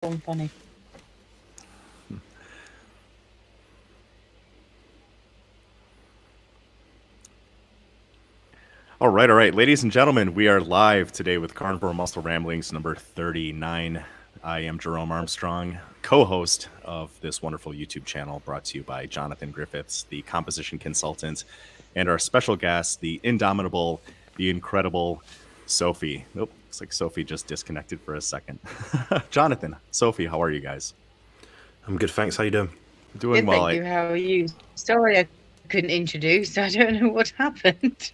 funny. All right. Ladies and gentlemen, we are live today with Carnivore Muscle Ramblings number 39. I am Jerome Armstrong, co-host of this wonderful YouTube channel brought to you by Jonathan Griffiths, the composition consultant, and our special guest, the indomitable, the incredible Sophie. Nope, looks like Sophie just disconnected for a second. Jonathan, Sophie, how are you guys? I'm good, thanks. How you doing? Doing Good, well. thank you. How are you? Sorry I couldn't introduce. I don't know what happened.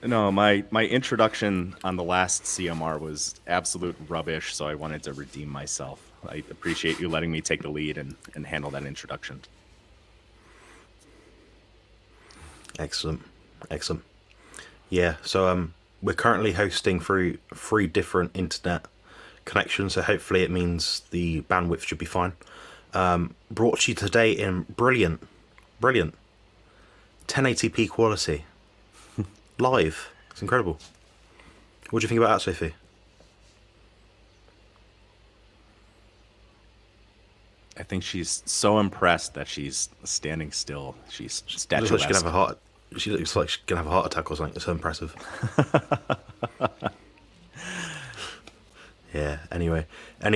No, my introduction on the last CMR was absolute rubbish, so I wanted to redeem myself. I appreciate you letting me take the lead and handle that introduction. Excellent. Yeah, so we're currently hosting through 3 different internet connections, so hopefully it means the bandwidth should be fine. Brought to you today in brilliant 1080p quality. Live. It's incredible. What do you think about that, Sophie? I think she's so impressed that she's standing still. She's statuesque. She looks like she's gonna have a heart attack or something. It's so impressive. Yeah. Anyway. We're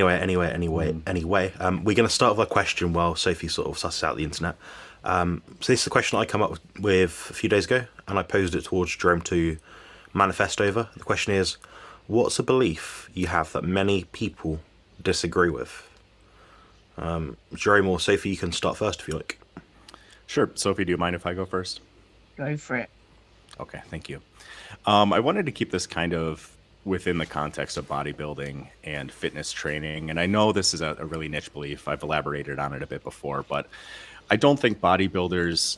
gonna start with a question while Sophie sort of susses out the internet. So this is a question I come up with a few days ago, and I posed it towards Jerome to manifest over. The question is, what's a belief you have that many people disagree with? Jerome or Sophie, you can start first if you like. Sure. Sophie, do you mind if I go first? Go for it. Okay, thank you. I wanted to keep this kind of within the context of bodybuilding and fitness training. And I know this is a really niche belief. I've elaborated on it a bit before, but I don't think bodybuilders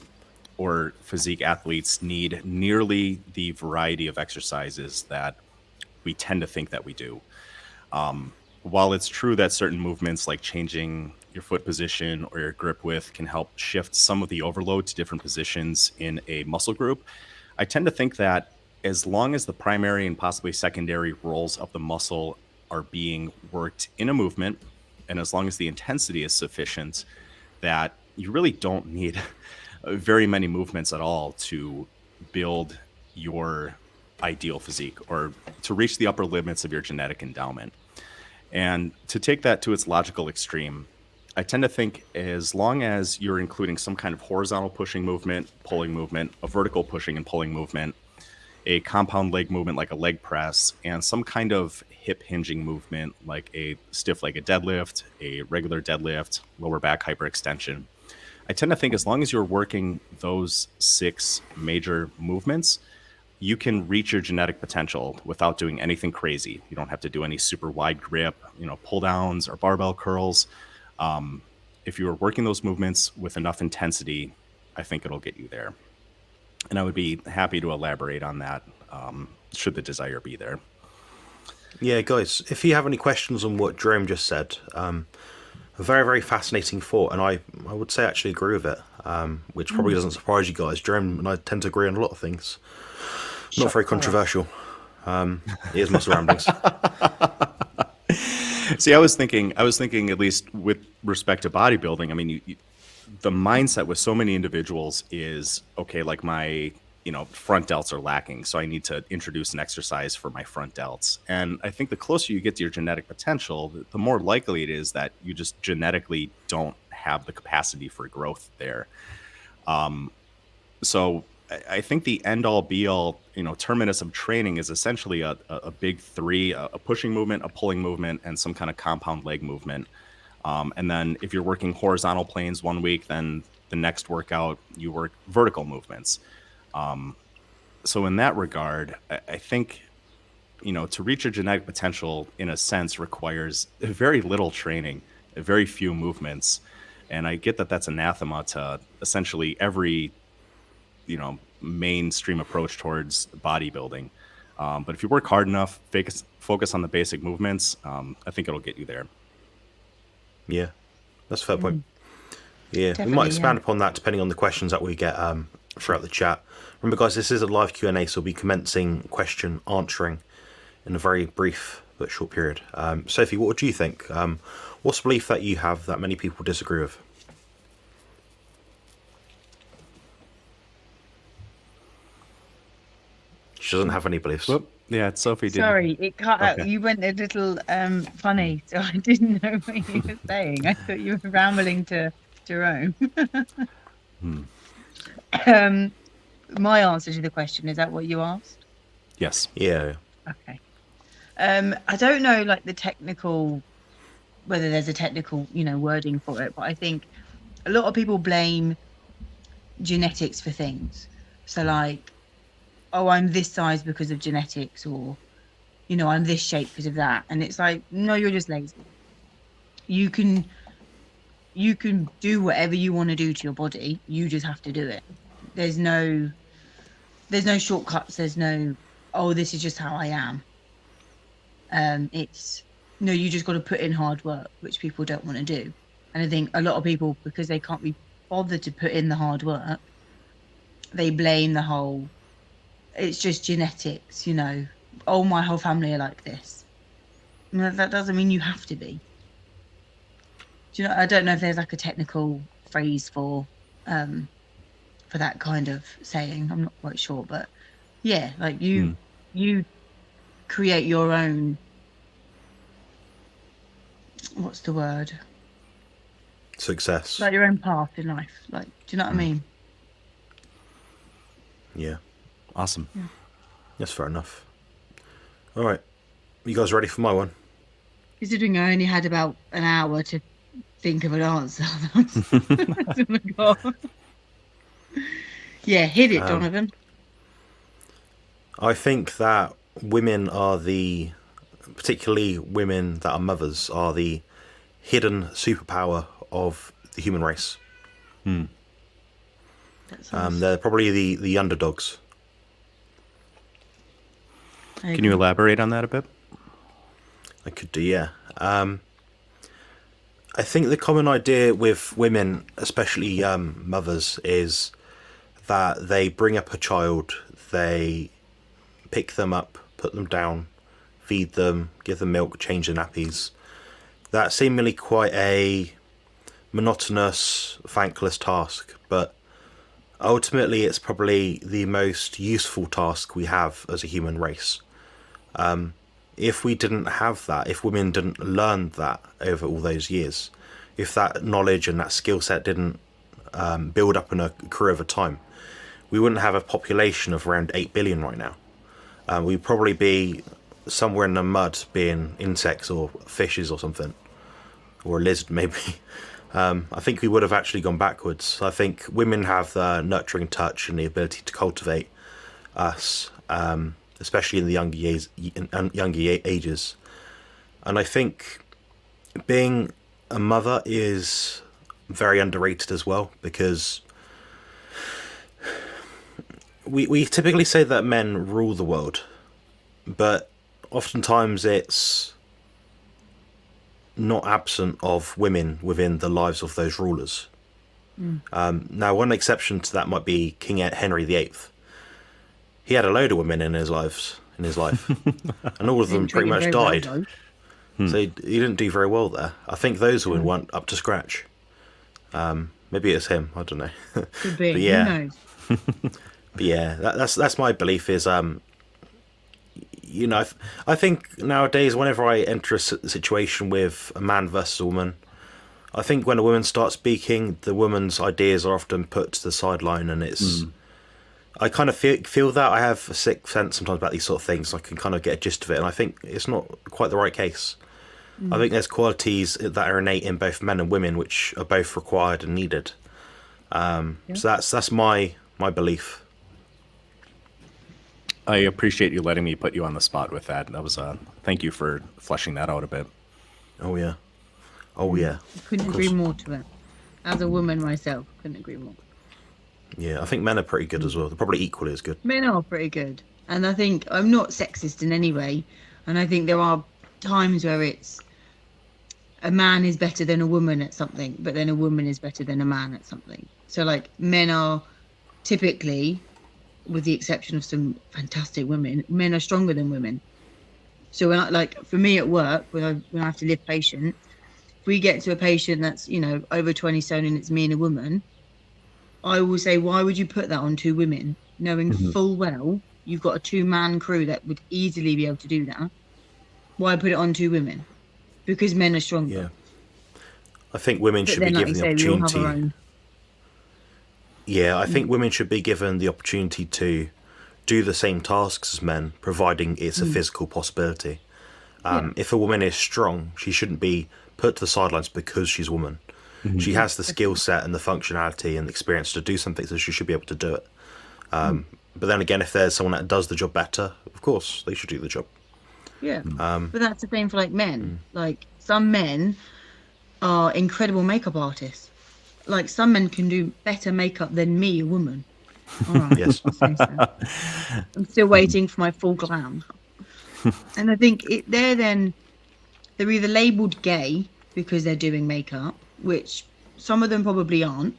or physique athletes need nearly the variety of exercises that we tend to think that we do. While it's true that certain movements like changing your foot position or your grip width can help shift some of the overload to different positions in a muscle group, I tend to think that as long as the primary and possibly secondary roles of the muscle are being worked in a movement, and as long as the intensity is sufficient, that you really don't need very many movements at all to build your ideal physique or to reach the upper limits of your genetic endowment. And to take that to its logical extreme, I tend to think as long as you're including some kind of horizontal pushing movement, pulling movement, a vertical pushing and pulling movement, a compound leg movement like a leg press, and some kind of hip hinging movement like a stiff-legged deadlift, a regular deadlift, lower back hyperextension, I tend to think as long as you're working those 6 major movements, you can reach your genetic potential without doing anything crazy. You don't have to do any super wide grip, pull downs or barbell curls. If you are working those movements with enough intensity, I think it'll get you there. And I would be happy to elaborate on that should the desire be there. Yeah, guys, if you have any questions on what Jerome just said, a very, very fascinating thought, and I would say I actually agree with it, which probably doesn't surprise you guys. Jerome and I tend to agree on a lot of things. Not very controversial. Here's muscle ramblings. See, I was thinking, at least with respect to bodybuilding, I mean, the mindset with so many individuals is, okay, like my, front delts are lacking, so I need to introduce an exercise for my front delts. And I think the closer you get to your genetic potential, the more likely it is that you just genetically don't have the capacity for growth there. So I think the end all be all, terminus of training is essentially a big 3, a pushing movement, a pulling movement, and some kind of compound leg movement. And then if you're working horizontal planes one week, then the next workout you work vertical movements. So in that regard, I think, to reach your genetic potential in a sense requires very little training, very few movements. And I get that that's anathema to essentially every, mainstream approach towards bodybuilding. But if you work hard enough, focus on the basic movements, I think it'll get you there. Yeah, that's a fair point. Yeah, Definitely, we might expand upon that depending on the questions that we get throughout the chat. Remember, guys, this is a live Q&A, so we'll be commencing question answering in a very brief but short period. Sophie, what do you think? What's a belief that you have that many people disagree with? She doesn't have any beliefs. Whoop. Yeah, Sophie did. Sorry, it cut out. Okay. You went a little funny, so I didn't know what you were saying. I thought you were rambling to Jerome. My answer to the question, is that what you asked? Yes. Yeah. Okay. I don't know, like, the technical, whether there's a technical, wording for it, but I think a lot of people blame genetics for things. So, like, oh, I'm this size because of genetics, or, I'm this shape because of that. And it's like, no, you're just lazy. You can do whatever you want to do to your body. You just have to do it. There's no shortcuts. There's no, oh, this is just how I am. It's, no, you just got to put in hard work, which people don't want to do. And I think a lot of people, because they can't be bothered to put in the hard work, they blame the whole, it's just genetics, oh, my whole family are like this. No, that doesn't mean you have to be. I don't know if there's like a technical phrase for that kind of saying. I'm not quite sure, but yeah, like you create your own, what's the word? Success. Like your own path in life. Like, do you know what I mean? Yeah. Awesome. Yeah. That's fair enough. All right. You guys ready for my one? Considering I only had about an hour to think of an answer. Yeah, hit it, Donovan. I think that women are particularly women that are mothers, are the hidden superpower of the human race. They're probably the underdogs. Can you elaborate on that a bit? I could do, yeah. I think the common idea with women, especially mothers, is that they bring up a child, they pick them up, put them down, feed them, give them milk, change their nappies. That's seemingly quite a monotonous, thankless task, but ultimately it's probably the most useful task we have as a human race. If we didn't have that, if women didn't learn that over all those years, if that knowledge and that skill set didn't build up in a career over time, we wouldn't have a population of around 8 billion right now. We'd probably be somewhere in the mud, being insects or fishes or something, or a lizard maybe. I think we would have actually gone backwards. I think women have the nurturing touch and the ability to cultivate us, especially in the younger ages. And I think being a mother is very underrated as well, because we typically say that men rule the world, but oftentimes it's not absent of women within the lives of those rulers. Now, one exception to that might be King Henry VIII. He had a load of women in his life, and all of them pretty much died. So he didn't do very well there. I think those women weren't up to scratch. Maybe it's him. I don't know. Could be. But yeah. Who knows? But yeah, that's my belief. Is I think nowadays, whenever I enter a situation with a man versus a woman, I think when a woman starts speaking, the woman's ideas are often put to the sideline, and it's. I kind of feel that I have a sixth sense sometimes about these sort of things. I can kind of get a gist of it, and I think it's not quite the right case. I think there's qualities that are innate in both men and women, which are both required and needed. So that's my belief. I appreciate you letting me put you on the spot with that. That was thank you for fleshing that out a bit. Oh yeah. Couldn't agree more to it. As a woman myself, couldn't agree more. Yeah, I think men are pretty good as well. They're probably equally as good. Men are pretty good. And I think I'm not sexist in any way. And I think there are times where it's a man is better than a woman at something, but then a woman is better than a man at something. So like men are typically, with the exception of some fantastic women, men are stronger than women. So when for me at work, when I have to live patient, if we get to a patient that's, over 20 stone and it's me and a woman, I will say, why would you put that on two women, knowing full well you've got a 2-man crew that would easily be able to do that? Why put it on two women? Because men are stronger. Yeah. I think women But should then, be like given you the say, we all have our opportunity. own. Yeah, I think women should be given the opportunity to do the same tasks as men, providing it's a physical possibility. If a woman is strong, she shouldn't be put to the sidelines because she's a woman. She has the skill set and the functionality and the experience to do something, so she should be able to do it. But then again, if there's someone that does the job better, of course, they should do the job. Yeah. But that's the same for like men. Like some men are incredible makeup artists. Like some men can do better makeup than me, a woman. All right. Yes. I'll say so. I'm still waiting for my full glam. And I think they're either labelled gay because they're doing makeup, which some of them probably aren't,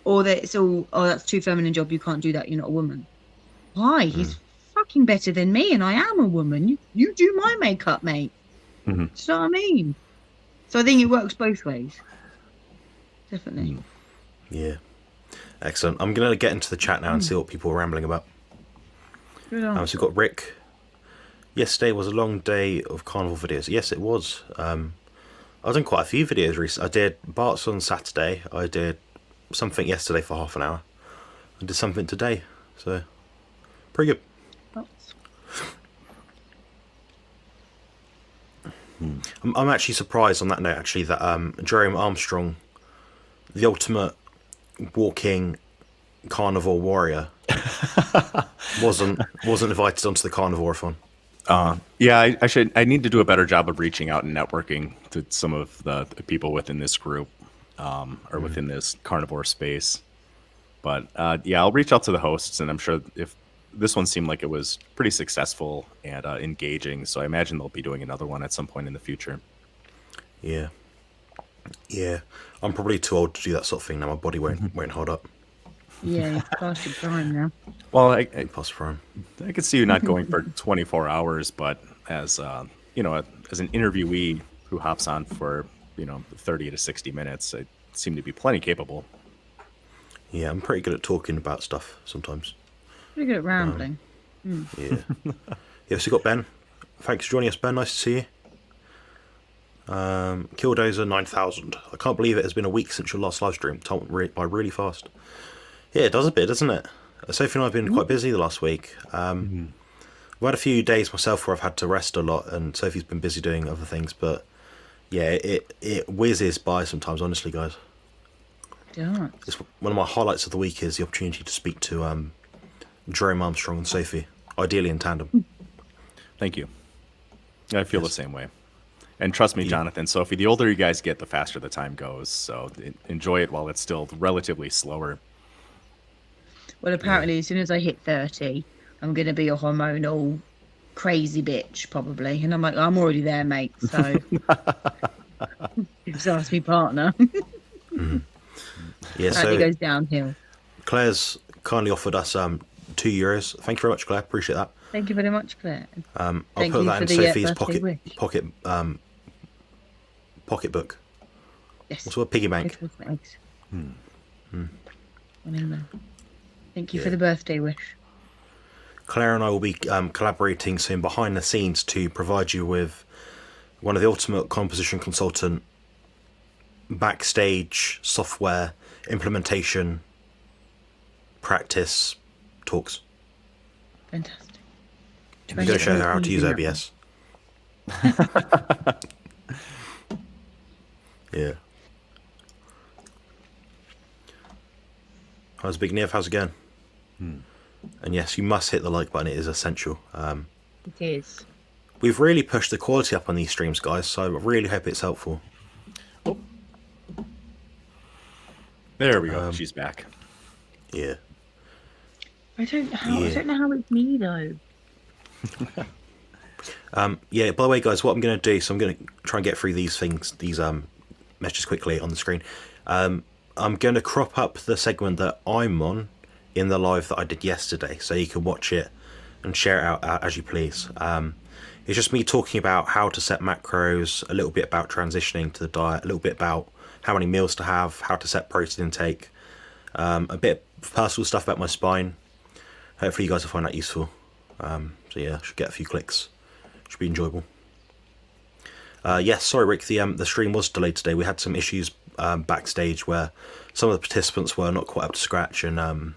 or it's all, oh, that's too feminine job, you can't do that, you're not a woman. Why? He's fucking better than me and I am a woman. You do my makeup, mate. Do you know what I mean? So I think it works both ways. Definitely. Yeah. Excellent. I'm going to get into the chat now and see what people are rambling about. Good on. So we've got Rick. Yesterday was a long day of carnival videos. Yes, it was. I've done quite a few videos recently. I did Bart's on Saturday. I did something yesterday for half an hour. I did something today. So, pretty good. I'm actually surprised on that note, actually, that Jerome Armstrong, the ultimate walking carnivore warrior, wasn't invited onto the carnivore-a-thon. Yeah, I need to do a better job of reaching out and networking to some of the people within this group, or within this carnivore space. But yeah, I'll reach out to the hosts, and I'm sure if this one seemed like it was pretty successful and engaging, so I imagine they'll be doing another one at some point in the future. Yeah. I'm probably too old to do that sort of thing now. My body won't hold up. Yeah, you've passed your prime now. Well, I Past prime. could see you not going for 24 hours, but as as an interviewee who hops on for 30 to 60 minutes, I seem to be plenty capable. Yeah, I'm pretty good at talking about stuff sometimes. Pretty good at rambling. Yeah. Yeah, so we got Ben. Thanks for joining us, Ben. Nice to see you. Killdozer 9000. I can't believe it has been a week since your last live stream. Time went by really fast. Yeah, it does a bit, doesn't it? Sophie and I have been quite busy the last week. I've had a few days myself where I've had to rest a lot, and Sophie's been busy doing other things. But yeah, it whizzes by sometimes, honestly, guys. Don't. It's one of my highlights of the week is the opportunity to speak to Jerome Armstrong and Sophie, ideally in tandem. Thank you. I feel the same way. And trust me, Jonathan, Sophie, the older you guys get, the faster the time goes. So enjoy it while it's still relatively slower. Well, apparently, as soon as I hit 30, I'm going to be a hormonal crazy bitch, probably. And I'm like, I'm already there, mate. So just ask me partner. Yeah, Apparently so it goes downhill. Claire's kindly offered us €2. Thank you very much, Claire. Appreciate that. Thank you very much, Claire. I'll Thank put you that for in the, Sophie's birthday wish. pocketbook. Yes. What's the word? Piggy bank. Little eggs. One in there. Thank you for the birthday wish. Claire and I will be collaborating soon behind the scenes to provide you with one of the ultimate composition consultant backstage software implementation practice talks. Fantastic. I'm going to show her how to use OBS. Yeah. How's Big Nev? How's it going? And yes, you must hit the like button. It is essential. It is. We've really pushed the quality up on these streams, guys, so I really hope it's helpful. Oh. There we go. She's back. Yeah. I don't know how it's me though. Yeah, by the way, guys, what I'm going to do, so I'm going to try and get through these messages quickly on the screen. I'm going to crop up the segment that I'm on in the live that I did yesterday, so you can watch it and share it out as you please. It's just me talking about how to set macros, a little bit about transitioning to the diet, a little bit about how many meals to have, how to set protein intake, a bit of personal stuff about my spine. Hopefully you guys will find that useful. So yeah, should get a few clicks. Should be enjoyable. Yes, sorry Rick, the stream was delayed today. We had some issues backstage where some of the participants were not quite up to scratch and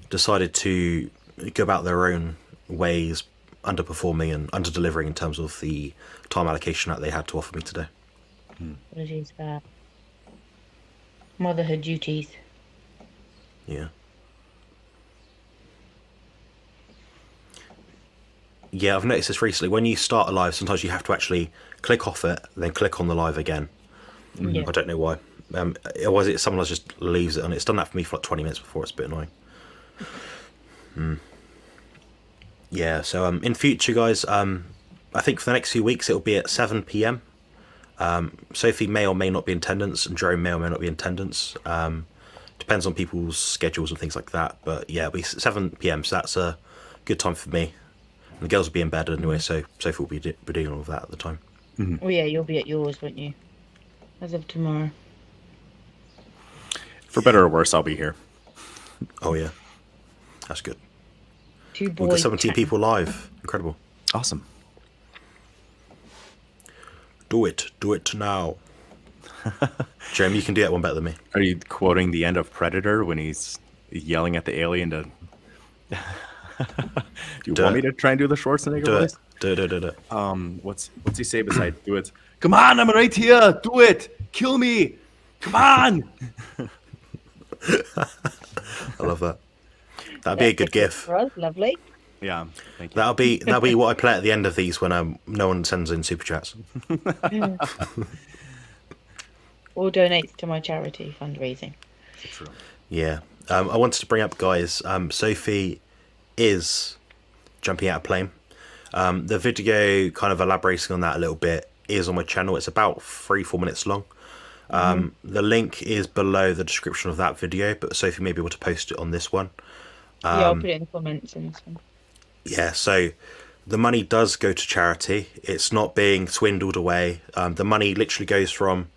decided to go about their own ways, underperforming and under-delivering in terms of the time allocation that they had to offer me today. Apologies for that. Motherhood duties. Yeah. Yeah, I've noticed this recently. When you start a live, sometimes you have to actually click off it, then click on the live again. Yeah. I don't know why. Otherwise, someone else just leaves it on. It's done that for me for like 20 minutes before. It's a bit annoying. Yeah, so in future, guys, I think for the next few weeks, it'll be at 7 p.m. Sophie may or may not be in attendance, and Jerome may or may not be in attendance. Depends on people's schedules and things like that. But yeah, it'll be 7 p.m., so that's a good time for me. And the girls will be in bed anyway, so Sophie will be doing all of that at the time. Oh yeah, you'll be at yours, won't you? As of tomorrow. For better or worse, I'll be here. Oh yeah, that's good. Two We've boys. got 17 people live. Incredible. Awesome. Do it now. Jeremy, you can do that one better than me. Are you quoting the end of Predator when he's yelling at the alien to... Do you Do want it. me to try and do the Schwarzenegger Do voice? it. What's he say besides do it? Come on, I'm right here. Do it. Kill me. Come on. I love that. That'd be a good gif. For us, lovely. Yeah, thank you. That'll be what I play at the end of these when no one sends in super chats. Or donates to my charity fundraising. True. Yeah. I wanted to bring up, guys, Sophie is jumping out of plane. The video kind of elaborating on that a little bit is on my channel. It's about 3-4 minutes long. The link is below the description of that video, but Sophie may be able to post it on this one. Yeah, I'll put it in the comments in this one. Yeah, so the money does go to charity. It's not being swindled away. The money literally goes from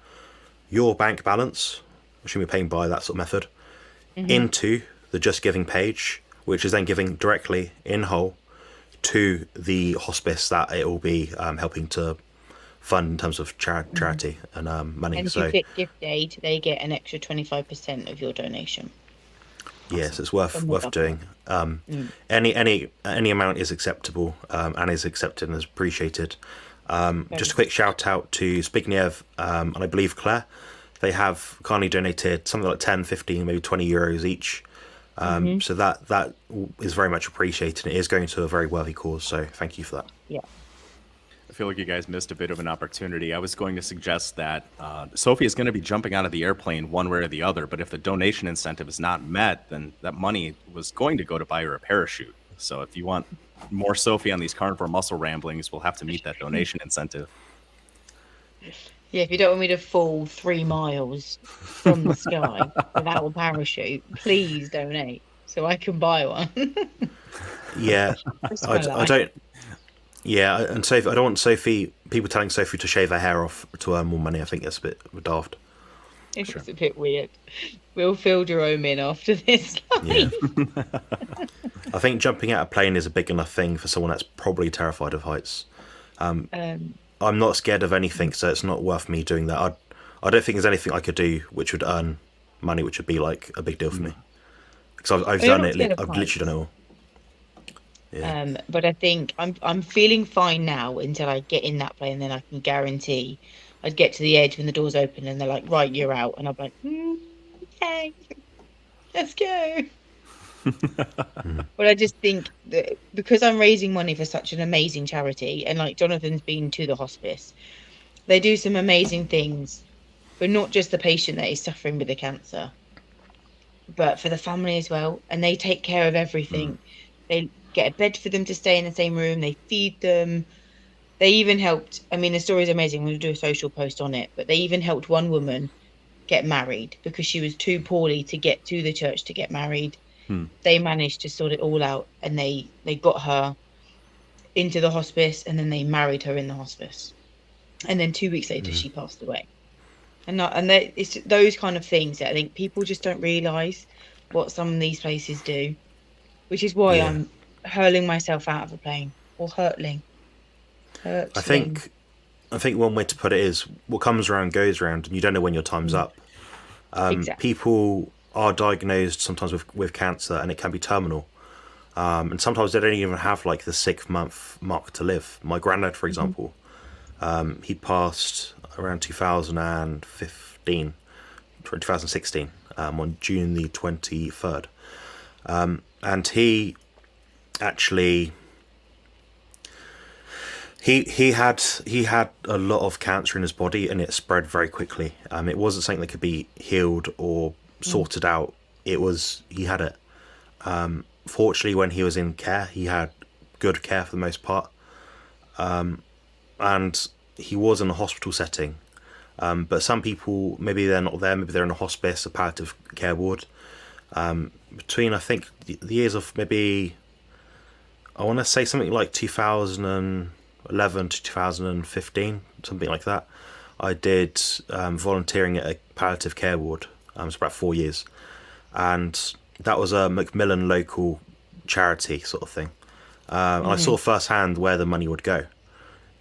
your bank balance, which you're paying by that sort of method, into the Just Giving page, which is then giving directly in whole to the hospice that it will be helping to fund in terms of charity and money. And if So you click gift aid, they get an extra 25% of your donation. yes, it's worth From the worth doing. Any amount is acceptable and is accepted and is appreciated. Just a quick shout out to Zbigniew and I believe Claire. They have kindly donated something like 10, 15, maybe 20 euros each. So that is very much appreciated. It is going to a very worthy cause. So thank you for that. Yeah. I feel like you guys missed a bit of an opportunity. I was going to suggest that Sophie is going to be jumping out of the airplane one way or the other, but if the donation incentive is not met, then that money was going to go to buy her a parachute. So if you want more Sophie on these carnivore muscle ramblings, we'll have to meet that donation incentive. Yeah, if you don't want me to fall 3 miles from the sky without a parachute, please donate so I can buy one. Yeah, That's my I life. don't. Yeah, and Sophie, I don't want people telling Sophie to shave her hair off to earn more money. I think that's a bit daft. It's a bit weird. We'll fill Jerome in after this. Yeah. I think jumping out of a plane is a big enough thing for someone that's probably terrified of heights. I'm not scared of anything, so it's not worth me doing that. I don't think there's anything I could do which would earn money, which would be like a big deal for me. Because I've You're done not it. scared of I've literally done it all. Yeah. But I think I'm feeling fine now until I get in that plane, then I can guarantee I'd get to the edge when the doors open and they're like, right, you're out. And I'm like, okay, let's go. But I just think that because I'm raising money for such an amazing charity, and like Jonathan's been to the hospice, they do some amazing things for not just the patient that is suffering with the cancer, but for the family as well. And they take care of everything. They get a bed for them to stay in the same room. They feed them. They even helped, I mean, the story is amazing. We'll do a social post on it, but they even helped one woman get married because she was too poorly to get to the church to get married. They managed to sort it all out, and they got her into the hospice, and then they married her in the hospice, and then 2 weeks later she passed away. It's those kind of things that I think people just don't realize what some of these places do, which is why Yeah. I'm hurling myself out of a plane, or hurtling. I think one way to put it is, what comes around goes around, and you don't know when your time's up. Exactly. People are diagnosed sometimes with cancer, and it can be terminal. And sometimes they don't even have like the 6-month mark to live. My granddad, for example, he passed around 2016, on June the 23rd. And he actually, he had a lot of cancer in his body, and it spread very quickly. It wasn't something that could be healed or sorted out. He had it. Fortunately, when he was in care, he had good care for the most part. And he was in a hospital setting. But some people, maybe they're not there, maybe they're in a hospice, a palliative care ward. Between, I think, the years of maybe, I want to say something like 2011 to 2015, something like that, I did volunteering at a palliative care ward. It's about 4 years. And that was a Macmillan local charity sort of thing. And I saw firsthand where the money would go,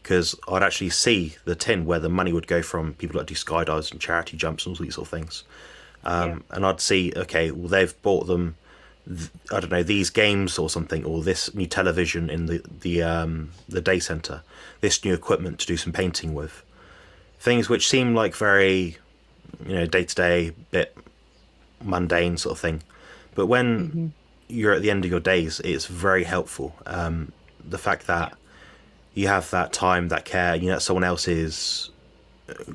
because I'd actually see the tin where the money would go from people that do skydives and charity jumps and all these sort of things. And I'd see, okay, well, they've bought them, I don't know, these games or something, or this new television in the day centre, this new equipment to do some painting with. Things which seem like very, day-to-day, bit mundane sort of thing. But when you're at the end of your days, it's very helpful. The fact that you have that time, that care, that someone else is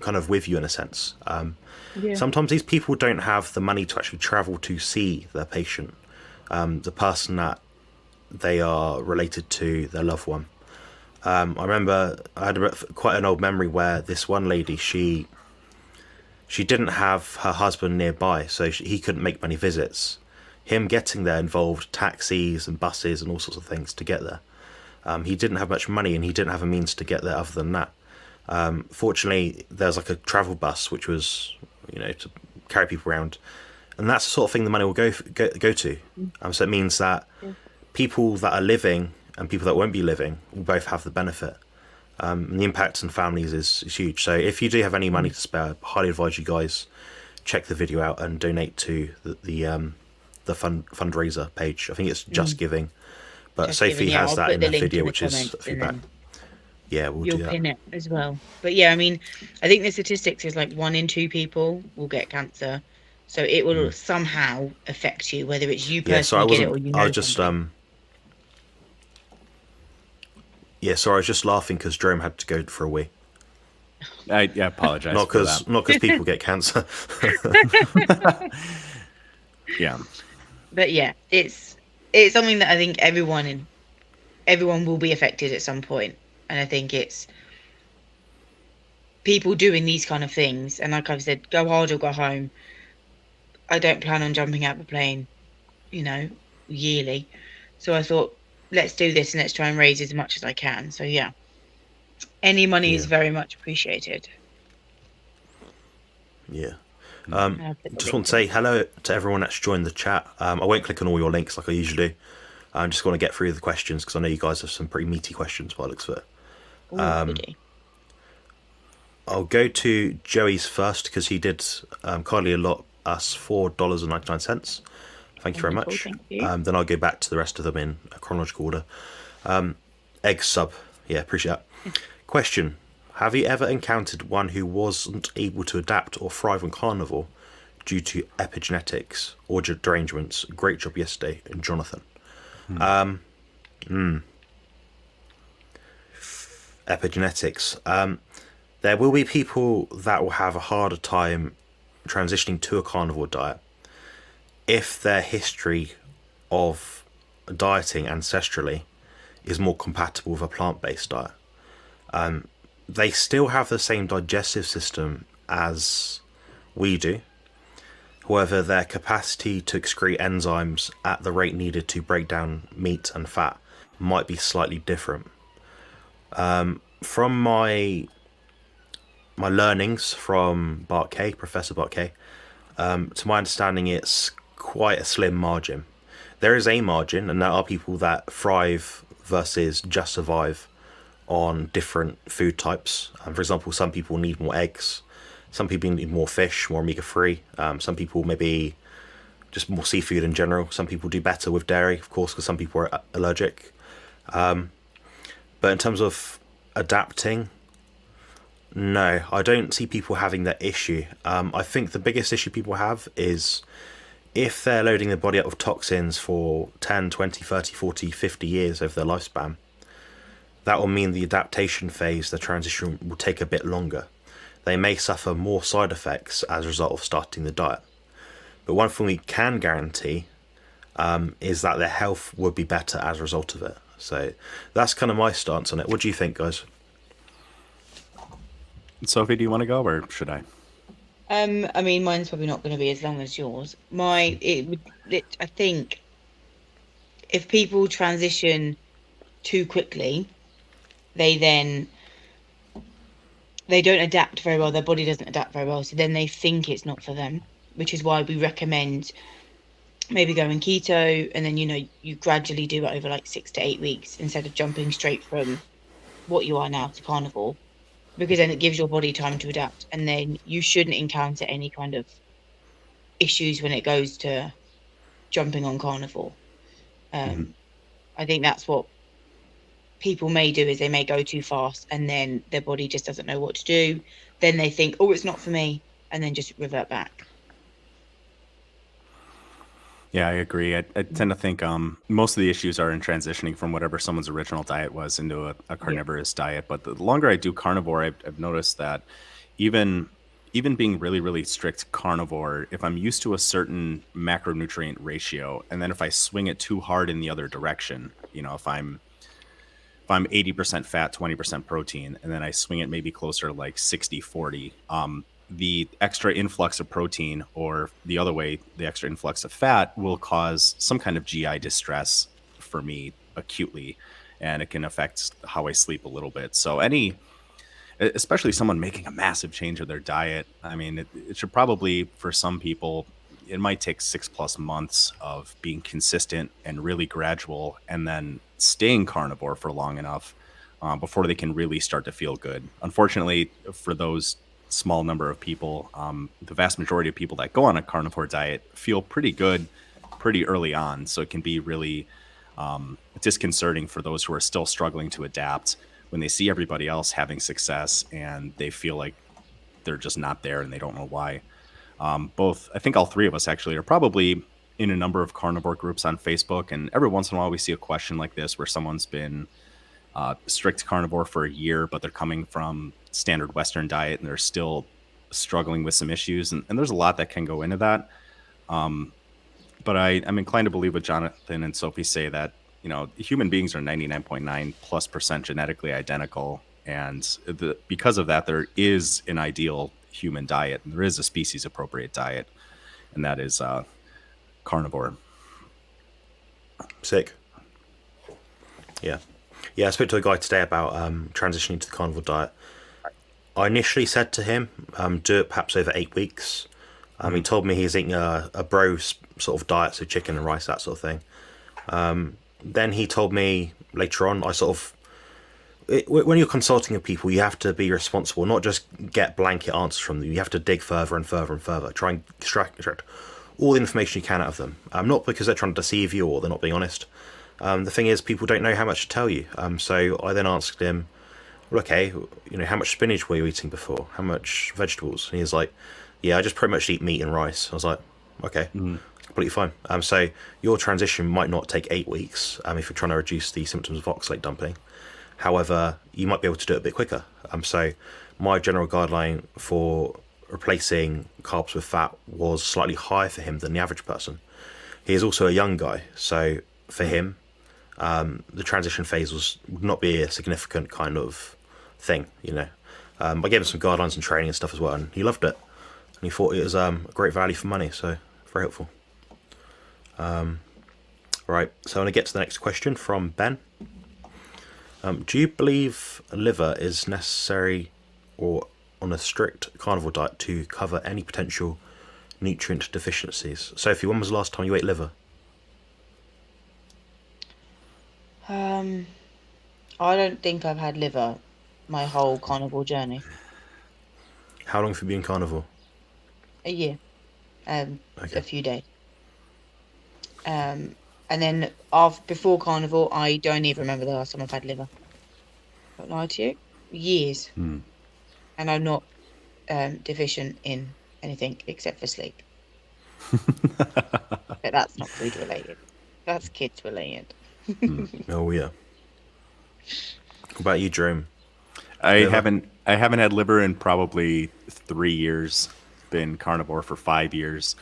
kind of with you in a sense. Sometimes these people don't have the money to actually travel to see their patient, the person that they are related to, their loved one. I remember I had quite an old memory where this one lady, she didn't have her husband nearby, so he couldn't make many visits. Him getting there involved taxis and buses and all sorts of things to get there. He didn't have much money, and he didn't have a means to get there other than that. Fortunately, there's like a travel bus which was, to carry people around, and that's the sort of thing the money will go to. So it means that people that are living and people that won't be living will both have the benefit. And the impact on families is huge. So if you do have any money to spare, I highly advise you guys check the video out and donate to the fundraiser page. I think it's Just Giving. But Just Sophie Giving, has I'll that put in the the link video, in the which is comments, feedback. and Yeah, we'll you'll do that. pin it as well. But yeah, I mean, I think the statistics is like 1 in 2 people will get cancer. So it will somehow affect you, whether it's you Yeah, so I personally get it wasn't. or I was just somebody. Yeah, sorry, I was just laughing because Jerome had to go for a wee. I apologize Not for that. because people get cancer. Yeah. But yeah, it's something that I think everyone will be affected at some point. And I think it's people doing these kind of things. And like I've said, go hard or go home. I don't plan on jumping out of a plane, yearly. So I thought, let's do this and let's try and raise as much as I can. So yeah, any money is very much appreciated. Yeah. I'll put the Just link want to say hello to everyone that's joined the chat. I won't click on all your links like I usually do. I just want to get through the questions because I know you guys have some pretty meaty questions by the looks of it. Ooh, I'll go to Joey's first because he did kindly allot us $4.99. Thank you very much. Thank you. Then I'll go back to the rest of them in a chronological order. Egg sub. Yeah, appreciate that. Question. Have you ever encountered one who wasn't able to adapt or thrive on carnivore due to epigenetics or derangements? Great job yesterday, and Jonathan. Epigenetics. There will be people that will have a harder time transitioning to a carnivore diet if their history of dieting ancestrally is more compatible with a plant-based diet. They still have the same digestive system as we do. However, their capacity to excrete enzymes at the rate needed to break down meat and fat might be slightly different. From my learnings from Bart K, Professor Bart K, to my understanding, it's quite a slim margin. There is a margin, and there are people that thrive versus just survive on different food types. For example, some people need more eggs, some people need more fish, more omega-3. Some people maybe just more seafood in general. Some people do better with dairy, of course, because some people are allergic. But in terms of adapting, no, I don't see people having that issue. I think the biggest issue people have is if they're loading their body up with toxins for 10, 20, 30, 40, 50 years over their lifespan, that will mean the adaptation phase, the transition, will take a bit longer. They may suffer more side effects as a result of starting the diet. But one thing we can guarantee is that their health would be better as a result of it. So that's kind of my stance on it. What do you think, guys? Sophie, do you want to go or should I? I mean, mine's probably not going to be as long as yours. I think if people transition too quickly, they don't adapt very well. Their body doesn't adapt very well. So then they think it's not for them, which is why we recommend maybe going keto. And then, you gradually do it over like 6 to 8 weeks instead of jumping straight from what you are now to carnivore, because then it gives your body time to adapt. And then you shouldn't encounter any kind of issues when it goes to jumping on carnivore. I think that's what people may do, is they may go too fast and then their body just doesn't know what to do. Then they think, oh, it's not for me, and then just revert back. Yeah, I agree. I tend to think most of the issues are in transitioning from whatever someone's original diet was into a carnivorous diet. But the longer I do carnivore, I've noticed that even being really, really strict carnivore, if I'm used to a certain macronutrient ratio, and then if I swing it too hard in the other direction, if I'm 80% fat, 20% protein, and then I swing it maybe closer to like 60-40, the extra influx of protein, or the other way, the extra influx of fat, will cause some kind of GI distress for me acutely, and it can affect how I sleep a little bit. So especially someone making a massive change of their diet, I mean, it should probably, for some people, it might take 6+ months of being consistent and really gradual, and then staying carnivore for long enough before they can really start to feel good. Unfortunately, for those small number of people, the vast majority of people that go on a carnivore diet feel pretty good pretty early on. So it can be really disconcerting for those who are still struggling to adapt when they see everybody else having success and they feel like they're just not there and they don't know why. I think all three of us actually are probably in a number of carnivore groups on Facebook, and every once in a while we see a question like this where someone's been strict carnivore for a year, but they're coming from standard Western diet and they're still struggling with some issues. And there's a lot that can go into that. But I'm inclined to believe what Jonathan and Sophie say, that, human beings are 99.9+% genetically identical. And because of that, there is an ideal human diet, and there is a species appropriate diet, and that is carnivore. Sick. Yeah. I spoke to a guy today about transitioning to the carnivore diet. I initially said to him, do it perhaps over 8 weeks. He told me he's eating a bro sort of diet, so chicken and rice, that sort of thing. Then he told me later on, when you're consulting with people, you have to be responsible, not just get blanket answers from them. You have to dig further and further and further, try and extract all the information you can out of them. Not because they're trying to deceive you or they're not being honest. The thing is, people don't know how much to tell you. So I then asked him, well, okay, how much spinach were you eating before? How much vegetables? And he's like, yeah, I just pretty much eat meat and rice. I was like, okay, completely fine. So your transition might not take 8 weeks if you're trying to reduce the symptoms of oxalate dumping. However, you might be able to do it a bit quicker. So my general guideline for replacing carbs with fat was slightly higher for him than the average person. He is also a young guy, so for him, the transition phase would not be a significant kind of thing, I gave him some guidelines and training and stuff as well, and he loved it, and he thought it was great value for money, so very helpful. Right, so I'm going to get to the next question from Ben. Do you believe liver is necessary or on a strict carnivore diet to cover any potential nutrient deficiencies? Sophie, when was the last time you ate liver? I don't think I've had liver my whole carnival journey. How long have you been carnivore? A year, a Okay. few days. And then before carnival, I don't even remember the last time I've had liver. Don't lie to you. Years. Hmm. And I'm not deficient in anything except for sleep. But that's not food related. That's kids related. Oh yeah. What about you, Jerome? I Liver? haven't had liver in probably 3 years. Been carnivore for 5 years.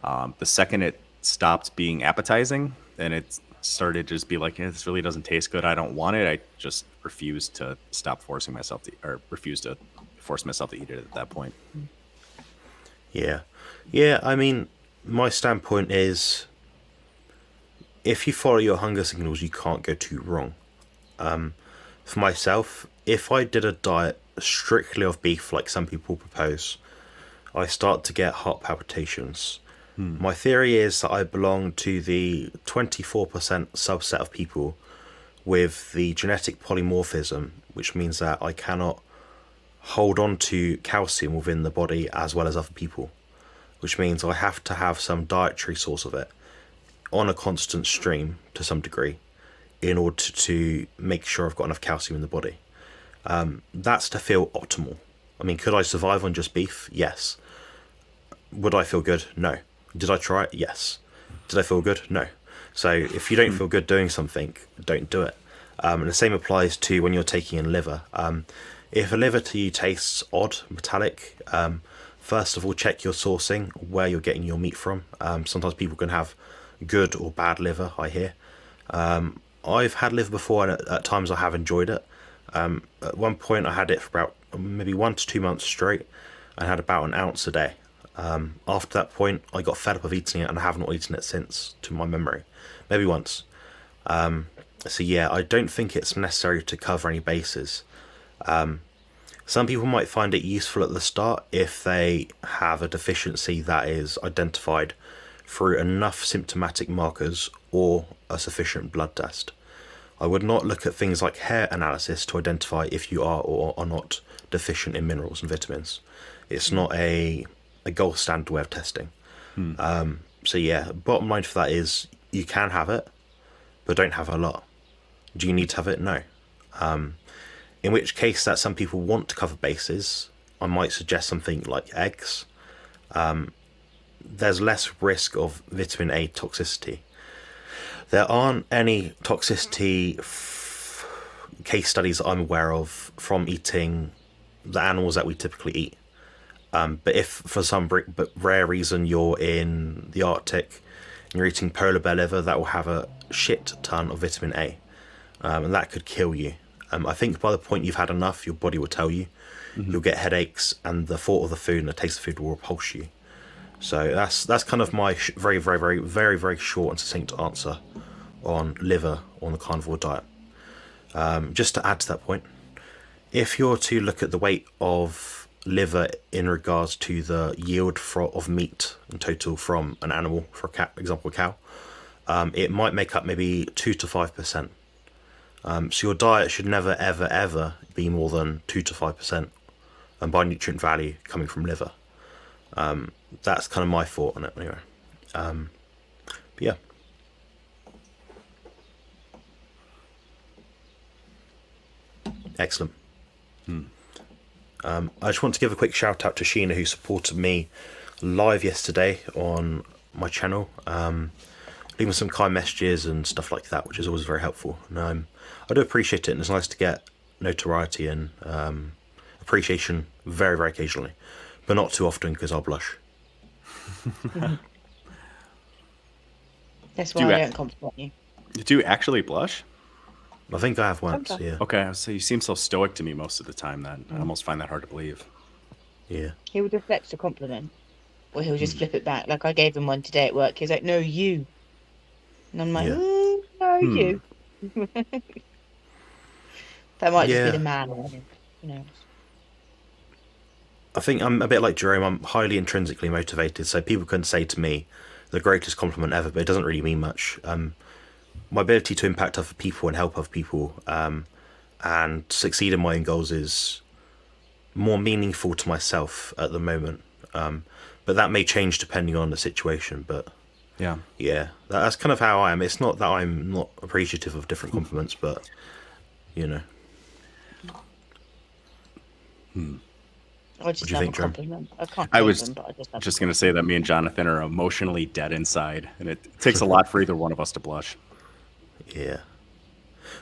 The second it stopped being appetizing and it started to just be like, this really doesn't taste good, I don't want it, I just refuse to force myself to eat it at that point. Yeah. Yeah, I mean, my standpoint is if you follow your hunger signals, you can't go too wrong. For myself, if I did a diet strictly of beef, like some people propose, I start to get heart palpitations. My theory is that I belong to the 24% subset of people with the genetic polymorphism, which means that I cannot hold on to calcium within the body as well as other people, which means I have to have some dietary source of it on a constant stream to some degree in order to make sure I've got enough calcium in the body. That's to feel optimal. I mean, could I survive on just beef? Yes. Would I feel good? No. Did I try it? Yes. Did I feel good? No. So if you don't feel good doing something, don't do it. And the same applies to when you're taking in liver. If a liver to you tastes odd, metallic, first of all, check your sourcing, where you're getting your meat from. Sometimes people can have good or bad liver, I hear. I've had liver before, and at times I have enjoyed it. At one point, I had it for about maybe 1 to 2 months straight, and had about an ounce a day. After that point, I got fed up of eating it, and I have not eaten it since, to my memory. Maybe once. So yeah, I don't think it's necessary to cover any bases. Some people might find it useful at the start if they have a deficiency that is identified through enough symptomatic markers or a sufficient blood test. I would not look at things like hair analysis to identify if you are or are not deficient in minerals and vitamins. It's not a gold standard way of testing. So yeah, bottom line for that is you can have it, but don't have a lot. Do you need to have it? No. In which case that some people want to cover bases, I might suggest something like eggs. There's less risk of vitamin A toxicity. There aren't any toxicity case studies that I'm aware of from eating the animals that we typically eat. But if for some rare reason you're in the Arctic and you're eating polar bear liver, that will have a shit ton of vitamin A, and that could kill you. I think by the point you've had enough, your body will tell you. You'll get headaches, and the thought of the food and the taste of the food will repulse you. So that's kind of my very, very, very, very, very short and succinct answer on liver on the carnivore diet. Just to add to that point, if you're to look at the weight of liver in regards to the yield of meat in total from an animal, for example, a cow, it might make up maybe 2 to 5%. So your diet should never, ever, ever be more than 2 to 5%, and by nutrient value coming from liver. That's kind of my thought on it anyway. But yeah. Excellent. I just want to give a quick shout out to Sheena, who supported me live yesterday on my channel, leaving some kind messages and stuff like that, which is always very helpful. And I do appreciate it, and it's nice to get notoriety and appreciation very, very occasionally, but not too often because I'll blush. That's why I don't compliment you. Do you actually blush? I think I have once, Sometimes. yeah. Okay, so you seem so stoic to me most of the time that I almost find that hard to believe. Yeah. He will deflect a compliment, or he'll just flip it back. Like I gave him one today at work. He's like, "No, you," and I'm like, Yeah. "No, you." That might just be Yeah. the man or whatever. Who knows? I think I'm a bit like Jerome. I'm highly intrinsically motivated, so people can say to me the greatest compliment ever, but it doesn't really mean much. My ability to impact other people and help other people and succeed in my own goals is more meaningful to myself at the moment. But that may change depending on the situation. But yeah, that's kind of how I am. It's not that I'm not appreciative of different compliments, but you know. I just do you love think, a Jerome? compliment. I can't I name was them, but I just love just going to say that me and Jonathan are emotionally dead inside, and it takes a lot for either one of us to blush. Yeah.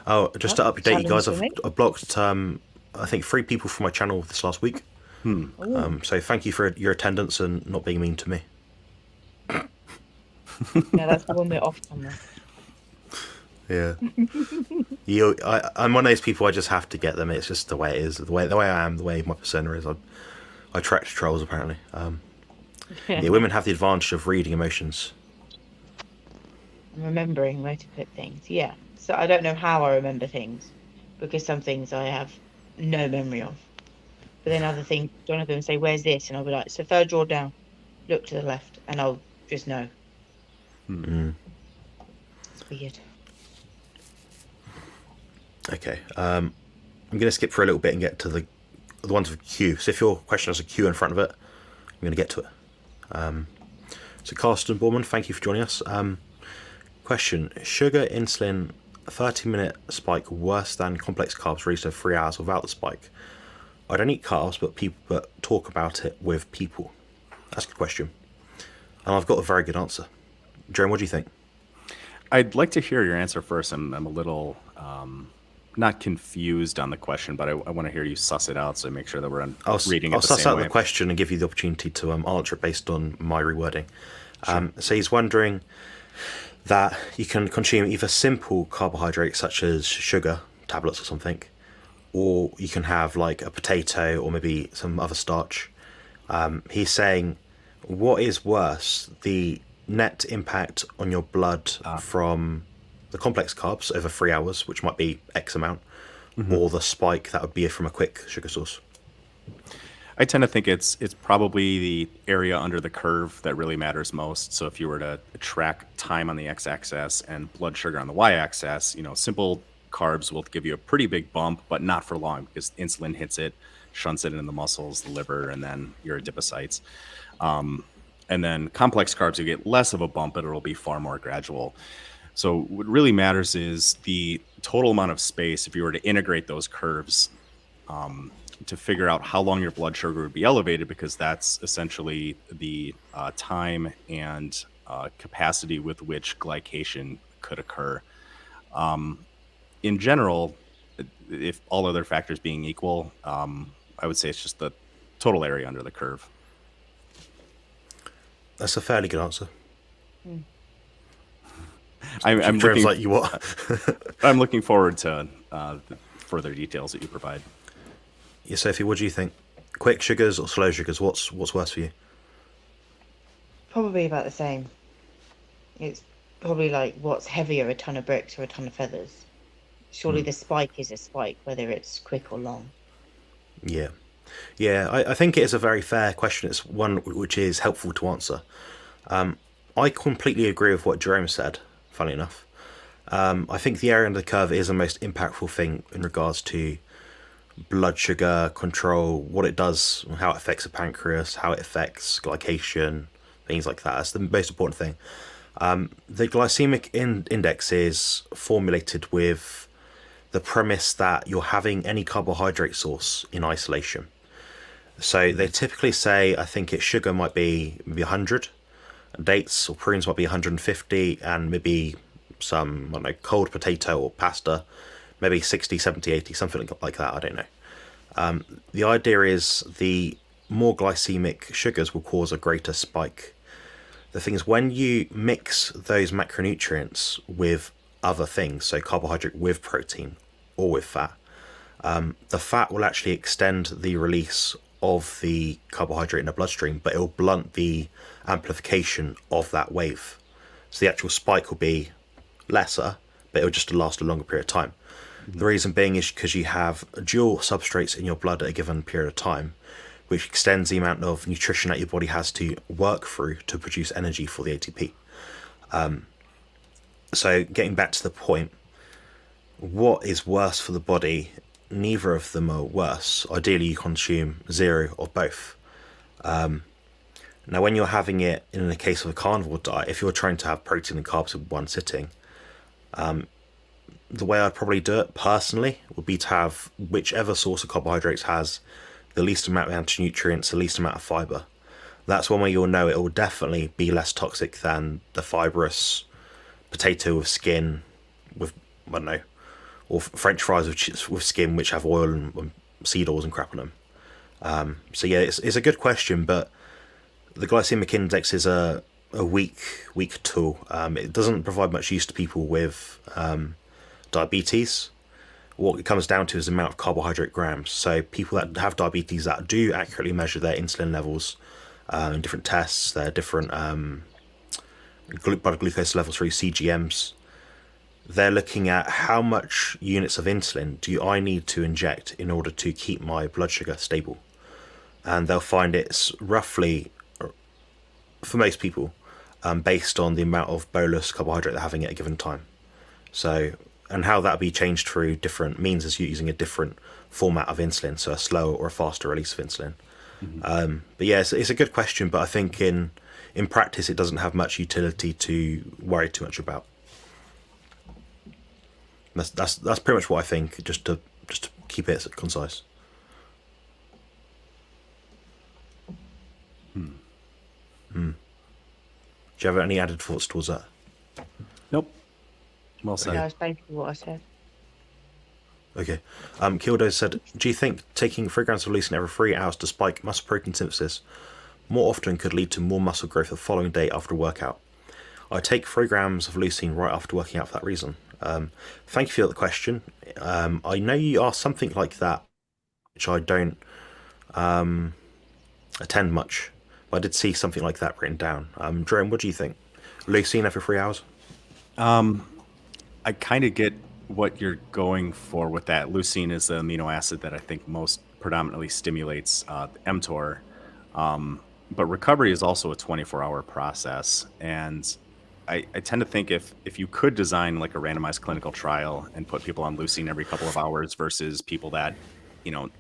Oh, just to Well, update you guys, challenge for me. I've blocked I think 3 people from my channel this last week. So thank you for your attendance and not being mean to me. Yeah, that's the one we're off somewhere. Yeah. I'm one of those people. I just have to get them. It's just the way it is. The way I am. The way my persona is. I attract trolls apparently. Yeah, women have the advantage of reading emotions. I'm remembering where to put things. Yeah. So I don't know how I remember things, because some things I have no memory of. But then other things, Jonathan would say, "Where's this?" And I'll be like, "So third drawer down, look to the left," and I'll just know. It's weird. Okay. I'm going to skip for a little bit and get to the ones with Q. So if your question has a Q in front of it, I'm going to get to it. So Carsten Borman, thank you for joining us. Question: sugar, insulin, 30-minute spike worse than complex carbs released over 3 hours without the spike? I don't eat carbs, but talk about it with people. That's a good question, and I've got a very good answer. Jerome, what do you think? I'd like to hear your answer first. I'm a little not confused on the question, but I want to hear you suss it out, so make sure that we're reading it I'll the suss same out way. the question and give you the opportunity to answer it based on my rewording. So he's wondering that you can consume either simple carbohydrates such as sugar tablets or something, or you can have like a potato or maybe some other starch. He's saying, what is worse, the net impact on your blood from the complex carbs over 3 hours, which might be X amount, or the spike that would be from a quick sugar source? I tend to think it's probably the area under the curve that really matters most. So if you were to track time on the x-axis and blood sugar on the y-axis, simple carbs will give you a pretty big bump, but not for long, because insulin hits it, shunts it in the muscles, the liver, and then your adipocytes. And then complex carbs, you get less of a bump, but it'll be far more gradual. So what really matters is the total amount of space, if you were to integrate those curves, to figure out how long your blood sugar would be elevated, because that's essentially the time and capacity with which glycation could occur. In general, if all other factors being equal, I would say it's just the total area under the curve. That's a fairly good answer. I'm Jerome's looking, like, you what? I'm looking forward to the further details that you provide. Yeah, Sophie, what do you think? Quick sugars or slow sugars? What's worse for you? Probably about the same. It's probably like, what's heavier, a ton of bricks or a ton of feathers? Surely the spike is a spike, whether it's quick or long. Yeah. I think it is a very fair question. It's one which is helpful to answer. I completely agree with what Jerome said, funny enough. I think the area under the curve is the most impactful thing in regards to blood sugar control, what it does, how it affects the pancreas, how it affects glycation, things like that. That's the most important thing. The glycemic index is formulated with the premise that you're having any carbohydrate source in isolation. So they typically say, I think sugar might be maybe 100, dates or prunes might be 150, and maybe some, I don't know, cold potato or pasta, maybe 60, 70, 80, something like that, I don't know. The idea is the more glycemic sugars will cause a greater spike. The thing is, when you mix those macronutrients with other things, so carbohydrate with protein or with fat, the fat will actually extend the release of the carbohydrate in the bloodstream, but it will blunt the amplification of that wave. So the actual spike will be lesser, but it will just last a longer period of time. The reason being is because you have dual substrates in your blood at a given period of time, which extends the amount of nutrition that your body has to work through to produce energy for the ATP. So getting back to the point, what is worse for the body? Neither of them are worse. Ideally, you consume zero or both. Now, when you're having it in the case of a carnivore diet, if you're trying to have protein and carbs in one sitting, the way I'd probably do it personally would be to have whichever source of carbohydrates has the least amount of anti-nutrients, the least amount of fiber. That's one way you'll know it will definitely be less toxic than the fibrous potato with skin, with, I don't know, or French fries with skin which have oil and seed oils and crap on them. So yeah, it's a good question, but the glycemic index is a weak tool. It doesn't provide much use to people with diabetes. What it comes down to is the amount of carbohydrate grams. So people that have diabetes that do accurately measure their insulin levels in different tests, their different blood glucose levels through CGMs, they're looking at how much units of insulin do I need to inject in order to keep my blood sugar stable. And they'll find it's roughly, for most people, based on the amount of bolus carbohydrate they're having at a given time. So, and how that be changed through different means is using a different format of insulin, so a slower or a faster release of insulin. But yeah, it's a good question, but I think in practice it doesn't have much utility to worry too much about. That's pretty much what I think, just to keep it concise. Do you have any added thoughts towards that? Nope. Well said. That's basically what I said. Okay. Kildo said, do you think taking 3 grams of leucine every 3 hours to spike muscle protein synthesis more often could lead to more muscle growth the following day after a workout? I take 3 grams of leucine right after working out for that reason. Thank you for the question. I know you asked something like that, which I don't attend much, but I did see something like that written down. Jerome, what do you think? Leucine every 3 hours? I kind of get what you're going for with that. Leucine is the amino acid that I think most predominantly stimulates mTOR. But recovery is also a 24-hour process. And I tend to think if you could design like a randomized clinical trial and put people on leucine every couple of hours versus people that,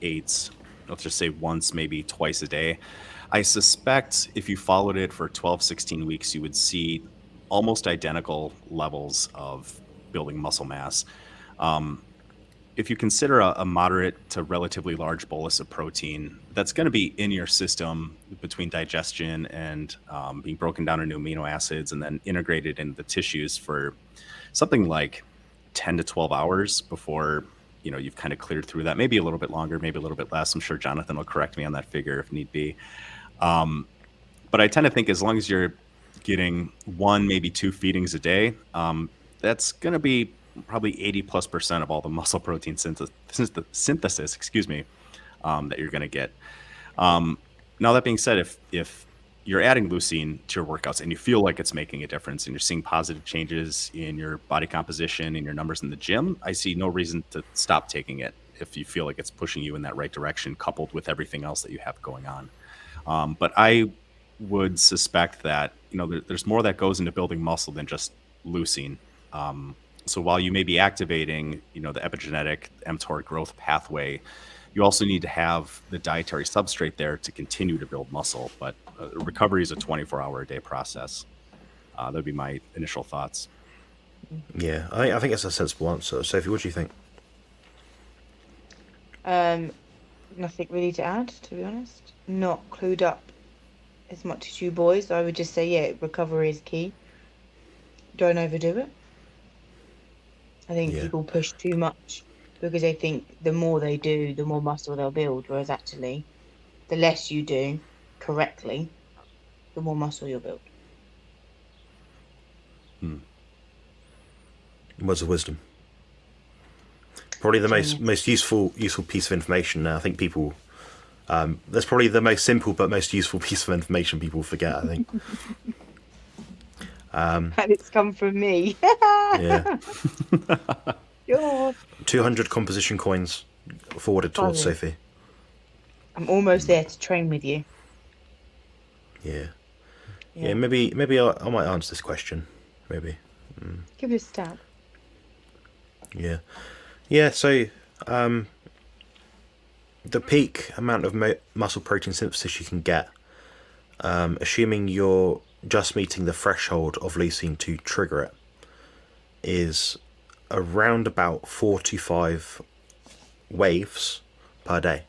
ate, let's just say once, maybe twice a day, I suspect if you followed it for 12, 16 weeks, you would see almost identical levels of building muscle mass. If you consider a moderate to relatively large bolus of protein, that's going to be in your system between digestion and being broken down into amino acids and then integrated into the tissues for something like 10 to 12 hours before you've kind of cleared through that. Maybe a little bit longer, maybe a little bit less. I'm sure Jonathan will correct me on that figure if need be. But I tend to think as long as you're getting 1, maybe 2 feedings a day, that's going to be probably 80+% of all the muscle protein synthesis, that you're going to get. Now that being said, if you're adding leucine to your workouts and you feel like it's making a difference and you're seeing positive changes in your body composition and your numbers in the gym, I see no reason to stop taking it if you feel like it's pushing you in that right direction, coupled with everything else that you have going on. But I would suspect that there's more that goes into building muscle than just leucine. So while you may be activating, the epigenetic mTOR growth pathway, you also need to have the dietary substrate there to continue to build muscle. But recovery is a 24-hour-a-day process. That would be my initial thoughts. Yeah, I think it's a sensible answer. Sophie, what do you think? Nothing really to add, to be honest. Not clued up as much as you boys. I would just say, yeah, recovery is key. Don't overdo it. I think people push too much because they think the more they do, the more muscle they'll build, whereas actually, the less you do correctly, the more muscle you'll build. Words of wisdom. Probably the most useful piece of information. I think people. That's probably the most simple but most useful piece of information people forget, I think. And it's come from me. Yeah. Sure. 200 composition coins forwarded towards Solid. Sophie. I'm almost there to train with you. Yeah. Yeah, maybe I might answer this question. Maybe. Give it a stab. Yeah. Yeah, so the peak amount of muscle protein synthesis you can get, assuming you're just meeting the threshold of leucine to trigger it, is around about 4 to 5 waves per day.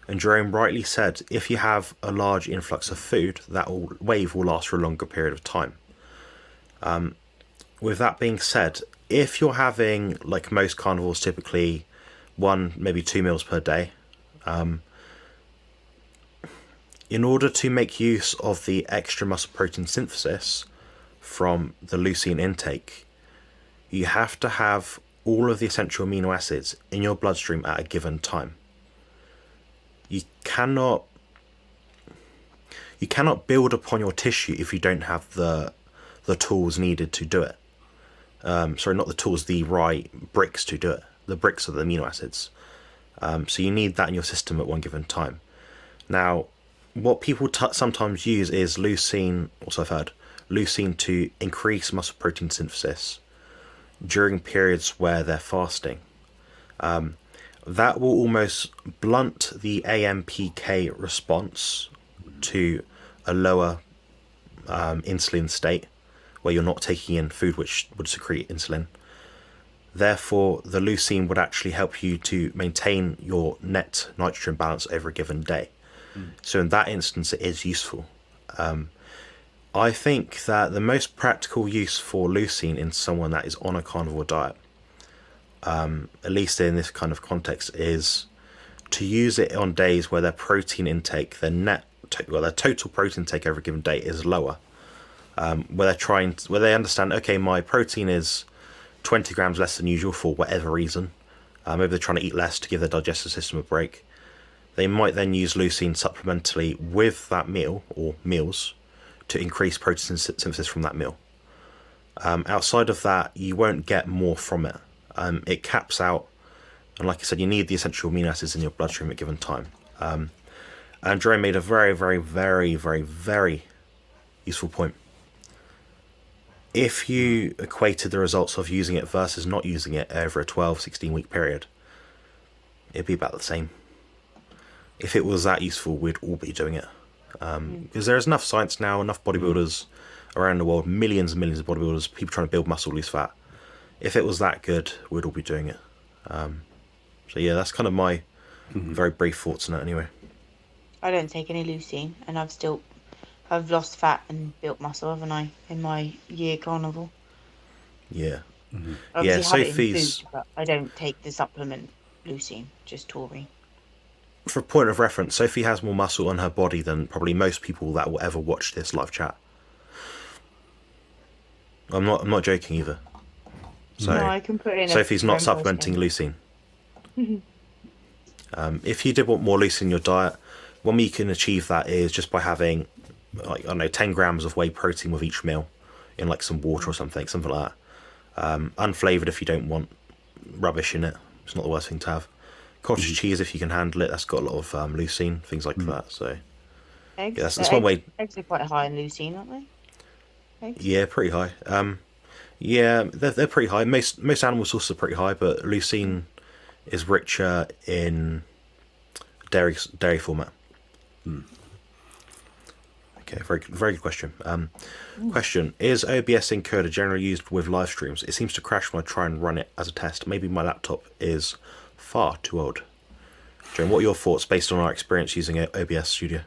And Jerome rightly said, if you have a large influx of food, that wave will last for a longer period of time. With that being said, if you're having, like most carnivores, typically 1, maybe 2 meals per day, in order to make use of the extra muscle protein synthesis from the leucine intake, you have to have all of the essential amino acids in your bloodstream at a given time. You cannot build upon your tissue if you don't have the tools needed to do it. Sorry, not the tools, the right bricks to do it. The bricks are the amino acids. So you need that in your system at one given time. Now, what people sometimes use is leucine, also I've heard, leucine to increase muscle protein synthesis during periods where they're fasting. That will almost blunt the AMPK response to a lower insulin state, where you're not taking in food which would secrete insulin. Therefore, the leucine would actually help you to maintain your net nitrogen balance over a given day. So in that instance, it is useful. I think that the most practical use for leucine in someone that is on a carnivore diet, at least in this kind of context, is to use it on days where their protein intake, their total protein intake over a given day is lower. Where they understand, okay, my protein is 20 grams less than usual for whatever reason. Maybe they're trying to eat less to give their digestive system a break. They might then use leucine supplementally with that meal or meals to increase protein synthesis from that meal. Outside of that, you won't get more from it. It caps out, and like I said, you need the essential amino acids in your bloodstream at a given time. And Jerome made a very, very, very, very, very useful point. If you equated the results of using it versus not using it over a 12, 16-week period, it'd be about the same. If it was that useful, we'd all be doing it. Because there's enough science now, enough bodybuilders around the world, millions and millions of bodybuilders, people trying to build muscle, lose fat. If it was that good, we'd all be doing it. So yeah, that's kind of my very brief thoughts on it anyway. I don't take any leucine, and I've lost fat and built muscle, haven't I, in my year carnival? Yeah. Obviously Yeah, have it in Sophie's... food, but I don't take the supplement leucine, just taurine. For a point of reference, Sophie has more muscle on her body than probably most people that will ever watch this live chat. I'm not joking either. So No, I can put in Sophie's not supplementing leucine. If you did want more leucine in your diet, one way you can achieve that is just by having, like, I don't know, 10 grams of whey protein with each meal in like some water or something like that. Unflavoured if you don't want rubbish in it. It's not the worst thing to have. Cottage cheese if you can handle it. That's got a lot of leucine, things like that. So Eggs? yeah, that's one way. Eggs are quite high in leucine, aren't they? Eggs? Yeah, pretty high. Yeah, they're pretty high. Most animal sources are pretty high, but leucine is richer in dairy format. Okay, very good question. Question: is OBS encoder generally used with live streams? It seems to crash when I try and run it as a test. Maybe my laptop is far too old. John, what are your thoughts based on our experience using OBS Studio?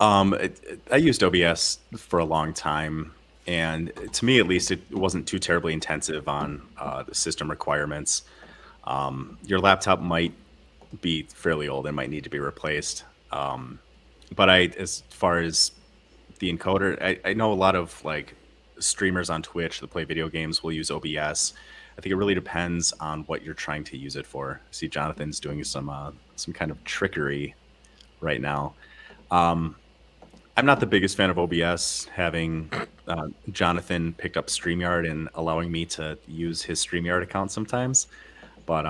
I used OBS for a long time, and to me at least, it wasn't too terribly intensive on the system requirements. Your laptop might be fairly old and might need to be replaced. But as far as the encoder, I know a lot of like streamers on Twitch that play video games will use OBS. I think it really depends on what you're trying to use it for. I see Jonathan's doing some kind of trickery right now. I'm not the biggest fan of OBS. Having Jonathan picked up StreamYard and allowing me to use his StreamYard account sometimes. But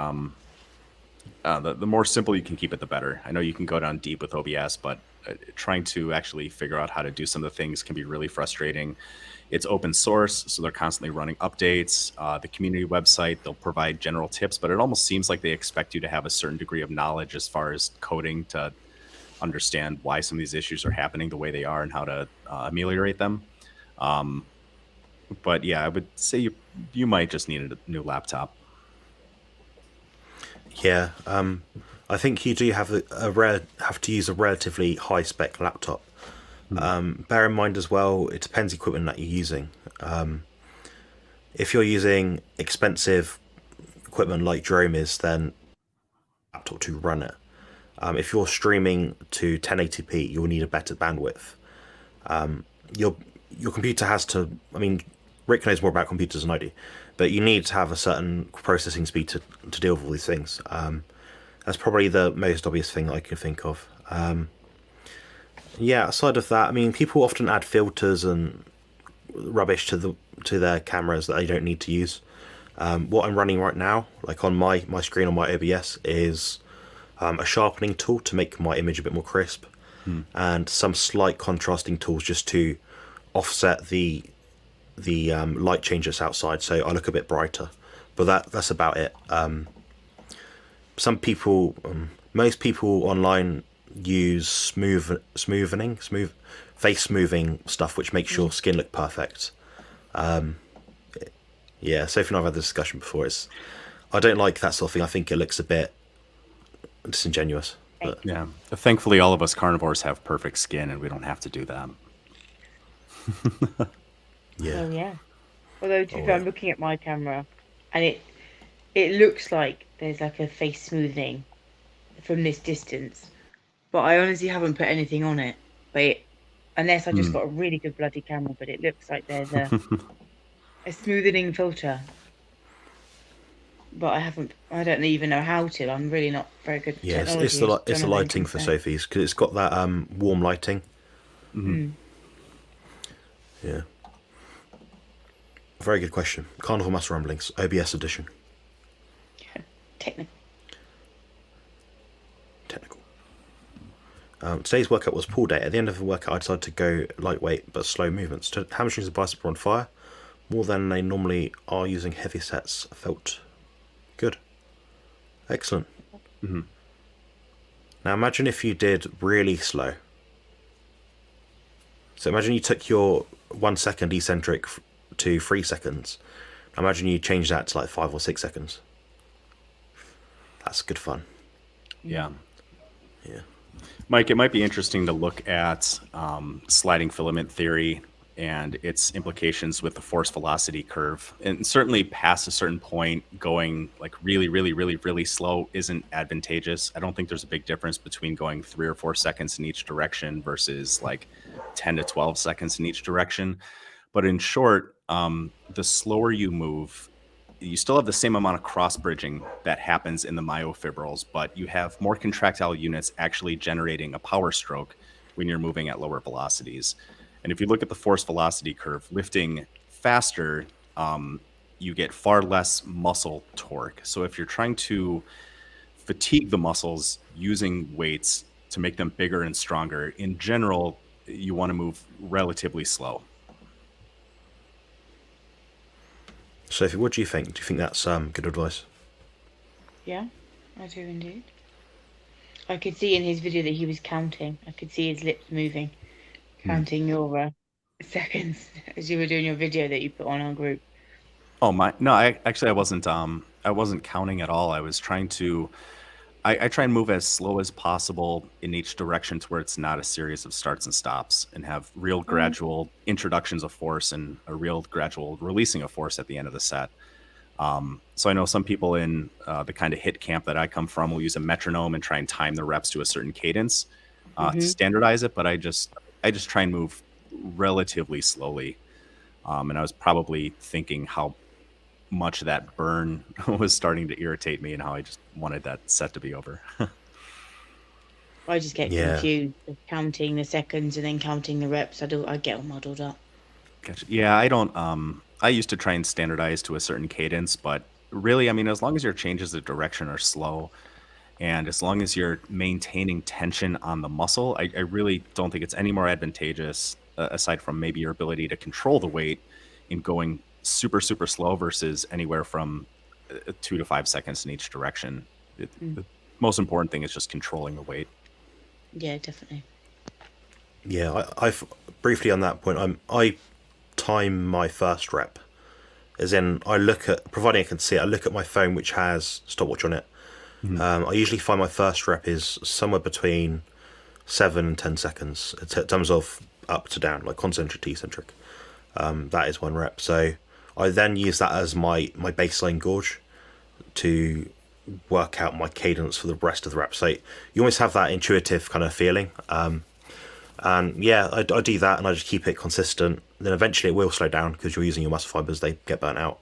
the more simple you can keep it, the better. I know you can go down deep with OBS, but trying to actually figure out how to do some of the things can be really frustrating. It's open source, so they're constantly running updates. The community website, they'll provide general tips, but it almost seems like they expect you to have a certain degree of knowledge as far as coding to understand why some of these issues are happening the way they are and how to ameliorate them. But yeah, I would say you might just need a new laptop. Yeah, I think you do have have to use a relatively high spec laptop. Bear in mind as well, it depends equipment that you're using. If you're using expensive equipment like Jerome is, then laptop to run it. If you're streaming to 1080p, you'll need a better bandwidth. Your computer has to. I mean, Rick knows more about computers than I do, but you need to have a certain processing speed to deal with all these things. That's probably the most obvious thing I can think of. Yeah, aside of that, I mean, people often add filters and rubbish to their cameras that they don't need to use. What I'm running right now, like on my screen on my OBS, is a sharpening tool to make my image a bit more crisp, and some slight contrasting tools just to offset the light change that's outside, so I look a bit brighter. But that's about it. Some people, most people online use smoothing face smoothing stuff, which makes your skin look perfect. Yeah, Sophie and I've had this discussion before. I don't like that sort of thing. I think it looks a bit disingenuous. But Yeah. Thankfully, all of us carnivores have perfect skin, and we don't have to do that. yeah, Oh yeah. Although to be fair, I'm looking at my camera, and it looks like there's like a face smoothing from this distance, but I honestly haven't put anything on it. But unless I just got a really good bloody camera, but it looks like there's a smoothing filter. But I don't even know how to. I'm really not very good at yeah. technology. It's the lighting for Sophie's, because it's got that warm lighting. Yeah. Very good question. Carnival Muscle Rumblings, OBS edition. Technical. Today's workout was pull day. At the end of the workout, I decided to go lightweight but slow movements. Hamstrings and biceps were on fire, more than they normally are using heavy sets. Felt good. Excellent. Now imagine if you did really slow. So imagine you took your 1 second eccentric to 3 seconds. Imagine you change that to like 5 or 6 seconds. That's good fun. Yeah. Yeah. Mike, it might be interesting to look at sliding filament theory and its implications with the force velocity curve. And certainly past a certain point, going like really, really, really, really slow isn't advantageous. I don't think there's a big difference between going 3 or 4 seconds in each direction versus like 10 to 12 seconds in each direction. But in short, the slower you move, you still have the same amount of cross bridging that happens in the myofibrils, but you have more contractile units actually generating a power stroke when you're moving at lower velocities. And if you look at the force velocity curve, lifting faster, you get far less muscle torque. So if you're trying to fatigue the muscles using weights to make them bigger and stronger, in general, you want to move relatively slow. Sophie, what do you think? Do you think that's good advice? Yeah, I do indeed. I could see in his video that he was counting. I could see his lips moving, counting your seconds as you were doing your video that you put on our group. Oh my! No, I wasn't. I wasn't counting at all. I was trying to. I try and move as slow as possible in each direction to where it's not a series of starts and stops, and have real gradual introductions of force and a real gradual releasing of force at the end of the set. So I know some people in the kind of hit camp that I come from will use a metronome and try and time the reps to a certain cadence to standardize it. But I just try and move relatively slowly. And I was probably thinking how much that burn was starting to irritate me and how I just wanted that set to be over. I just get confused with counting the seconds and then counting the reps. I get all muddled up. Gotcha. Yeah, I don't. I used to try and standardize to a certain cadence, but really, I mean, as long as your changes of direction are slow, and as long as you're maintaining tension on the muscle, I really don't think it's any more advantageous, aside from maybe your ability to control the weight in going super, super slow versus anywhere from 2 to 5 seconds in each direction. The most important thing is just controlling the weight. Yeah, definitely. Yeah, I've briefly on that point. I time my first rep, as in I look at, providing I can see it, I look at my phone which has stopwatch on it. I usually find my first rep is somewhere between 7 and 10 seconds in terms of up to down, like concentric to eccentric. That is 1 rep. So I then use that as my baseline gauge to work out my cadence for the rest of the reps. So you always have that intuitive kind of feeling. And yeah, I do that, and I just keep it consistent. Then eventually it will slow down because you're using your muscle fibers, they get burnt out.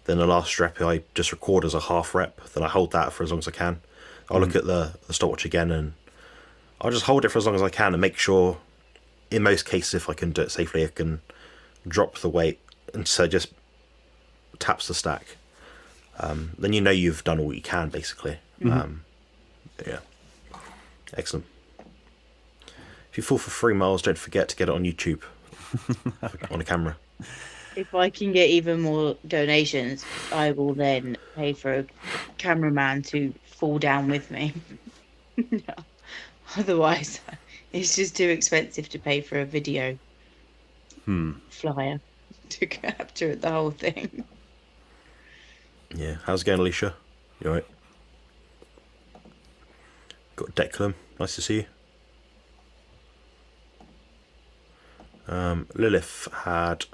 Then the last rep I just record as a half rep, then I hold that for as long as I can. I'll look at the stopwatch again, and I'll just hold it for as long as I can and make sure, in most cases, if I can do it safely, I can drop the weight, and so just taps the stack. Then you know you've done all you can, basically. Yeah. Excellent. If you fall for 3 miles, don't forget to get it on YouTube on a camera. If I can get even more donations, I will then pay for a cameraman to fall down with me. No. Otherwise, it's just too expensive to pay for a video flyer to capture the whole thing. Yeah. How's it going, Alicia? You alright? Got Declan. Nice to see you. Lilith had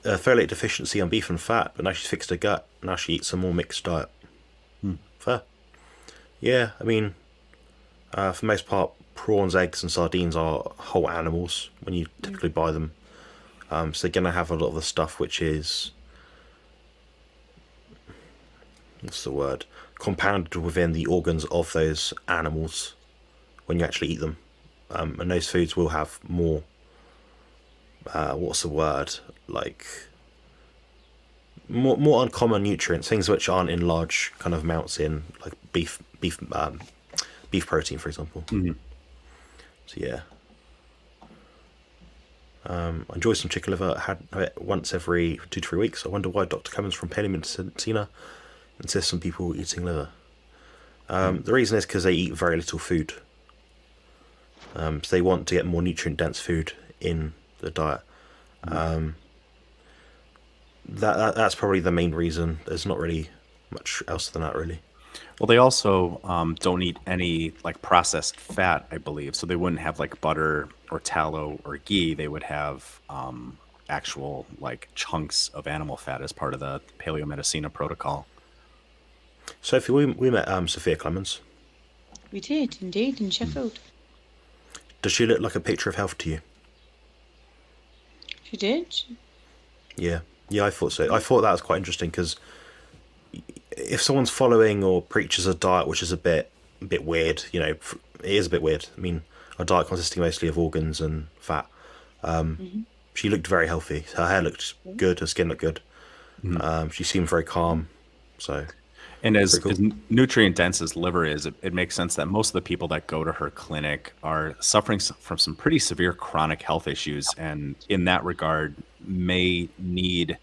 a folate deficiency on beef and fat, but now she's fixed her gut. Now she eats a more mixed diet. Fair. Yeah, I mean, for the most part, prawns, eggs, and sardines are whole animals when you typically buy them. So they're going to have a lot of the stuff which is, what's the word, compounded within the organs of those animals when you actually eat them. And those foods will have more, what's the word, like more uncommon nutrients, things which aren't in large kind of amounts in like beef protein, for example. So yeah, I enjoy some chicken liver. I had it once every 2 to 3 weeks. I wonder why Dr. Cummins from Paleo Medicina insists on people eating liver. The reason is because they eat very little food. So they want to get more nutrient dense food in the diet. That's probably the main reason. There's not really much else than that, really. Well, they also don't eat any like processed fat, I believe. So they wouldn't have like butter or tallow or ghee. They would have actual like chunks of animal fat as part of the Paleo Medicina protocol. Sophie, we met Sophia Clemens. We did, indeed, in Sheffield. Does she look like a picture of health to you? She did. Yeah, I thought so. I thought that was quite interesting because if someone's following or preaches a diet which is a bit weird, you know, it is a bit weird. I mean, a diet consisting mostly of organs and fat. She looked very healthy. Her hair looked good. Her skin looked good. She seemed very calm. So, and as cool. nutrient dense as liver is, it makes sense that most of the people that go to her clinic are suffering from some pretty severe chronic health issues, and in that regard may need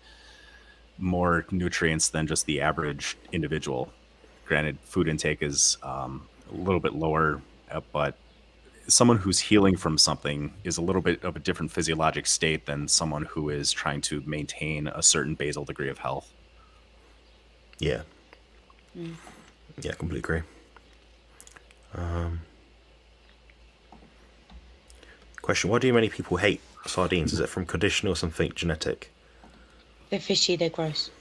more nutrients than just the average individual. Granted, food intake is a little bit lower, but someone who's healing from something is a little bit of a different physiologic state than someone who is trying to maintain a certain basal degree of health. Yeah. Yeah, completely agree. Question: why do many people hate sardines? Is it from condition or something genetic? They're fishy, they're gross.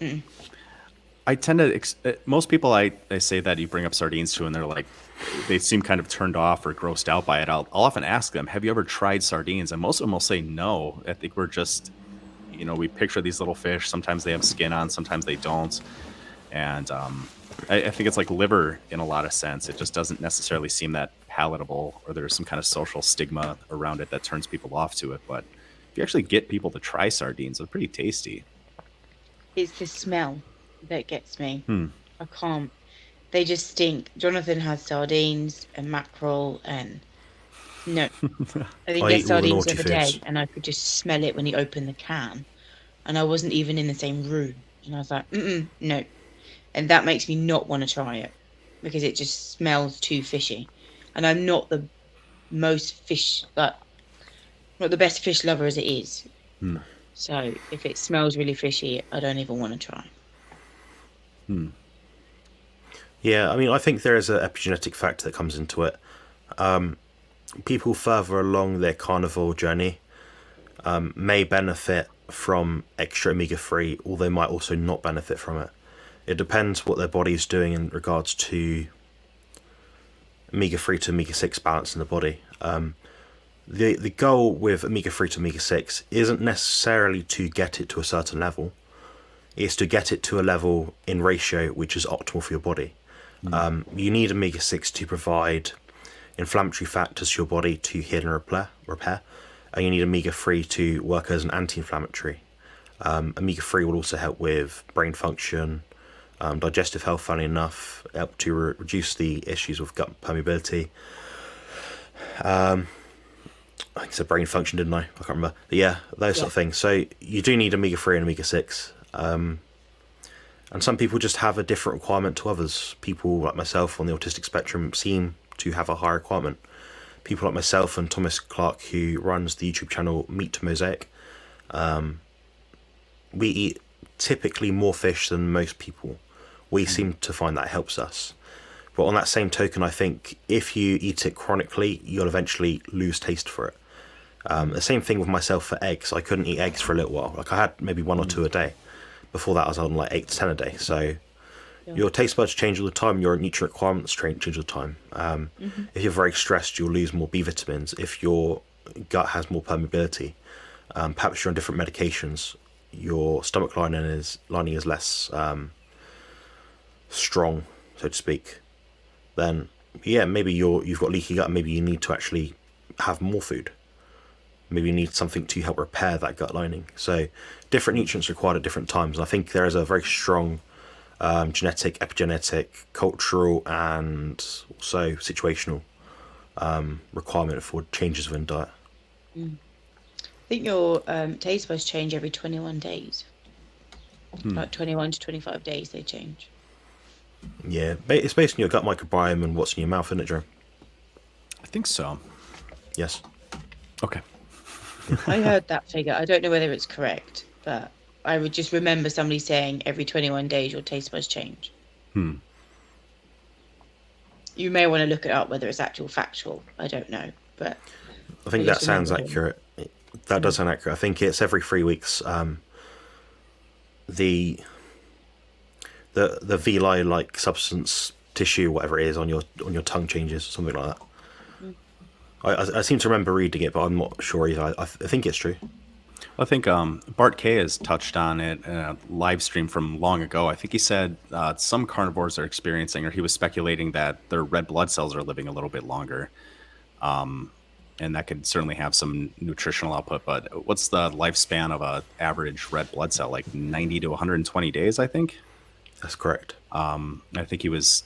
I tend to, most people I say that you bring up sardines to, and they're like, they seem kind of turned off or grossed out by it. I'll often ask them, have you ever tried sardines? And most of them will say no. I think we're just, we picture these little fish. Sometimes they have skin on, sometimes they don't. And I think it's like liver in a lot of sense. It just doesn't necessarily seem that palatable, or there's some kind of social stigma around it that turns people off to it. But if you actually get people to try sardines, they're pretty tasty. It's the smell. that gets me. Hmm. I can't. They just stink. Jonathan has sardines and mackerel and no. I didn't I get eat all the sardines the naughty other day, foods. and I could just smell it when he opened the can, and I wasn't even in the same room, and I was like, no, and that makes me not want to try it because it just smells too fishy, and I'm not the most fish, like not the best fish lover as it is. Hmm. So if it smells really fishy, I don't even want to try. Hmm. Yeah, I mean, I think there is an epigenetic factor that comes into it. People further along their carnivore journey may benefit from extra omega-3, or they might also not benefit from it. It depends what their body is doing in regards to omega-3 to omega-6 balance in the body. The goal with omega-3 to omega-6 isn't necessarily to get it to a certain level. It's to get it to a level in ratio which is optimal for your body. You need omega-6 to provide inflammatory factors to your body to heal and repair, and you need omega-3 to work as an anti-inflammatory. Omega-3 will also help with brain function, digestive health, funnily enough, help to reduce the issues with gut permeability. I said brain function, didn't I? I can't remember. But yeah, those sort of things. So you do need omega-3 and omega-6. And some people just have a different requirement to others. People like myself on the autistic spectrum seem to have a higher requirement. People like myself and Thomas Clark, who runs the YouTube channel Meat to Mosaic, we eat typically more fish than most people. We seem to find that helps us. But on that same token, I think if you eat it chronically, you'll eventually lose taste for it. The same thing with myself for eggs. I couldn't eat eggs for a little while. Like I had maybe one or two a day. Before that, I was on like 8 to 10 a day. So your taste buds change all the time. Your nutrient requirements change all the time. If you're very stressed, you'll lose more B vitamins. If your gut has more permeability, perhaps you're on different medications, your stomach lining is less strong, so to speak. Then yeah, maybe you've got leaky gut. And maybe you need to actually have more food. Maybe you need something to help repair that gut lining. So different nutrients required at different times. And I think there is a very strong genetic, epigenetic, cultural, and also situational requirement for changes within diet. I think your taste buds change every 21 days. Like 21 to 25 days they change. Yeah, it's based on your gut microbiome and what's in your mouth, isn't it, Jerome? I think so. Yes. Okay. I heard that figure. I don't know whether it's correct, but I would just remember somebody saying every 21 days your taste buds change. You may want to look it up whether it's actual factual. I don't know, but I think that sounds accurate. That does sound accurate. I think it's every 3 weeks. The villi like substance tissue, whatever it is, on your tongue changes, something like that. I seem to remember reading it, but I'm not sure either. I think it's true. I think Bart K has touched on it in a live stream from long ago. I think he said some carnivores are experiencing, or he was speculating that their red blood cells are living a little bit longer. And that could certainly have some nutritional output. But what's the lifespan of an average red blood cell? Like 90 to 120 days, I think. That's correct. I think he was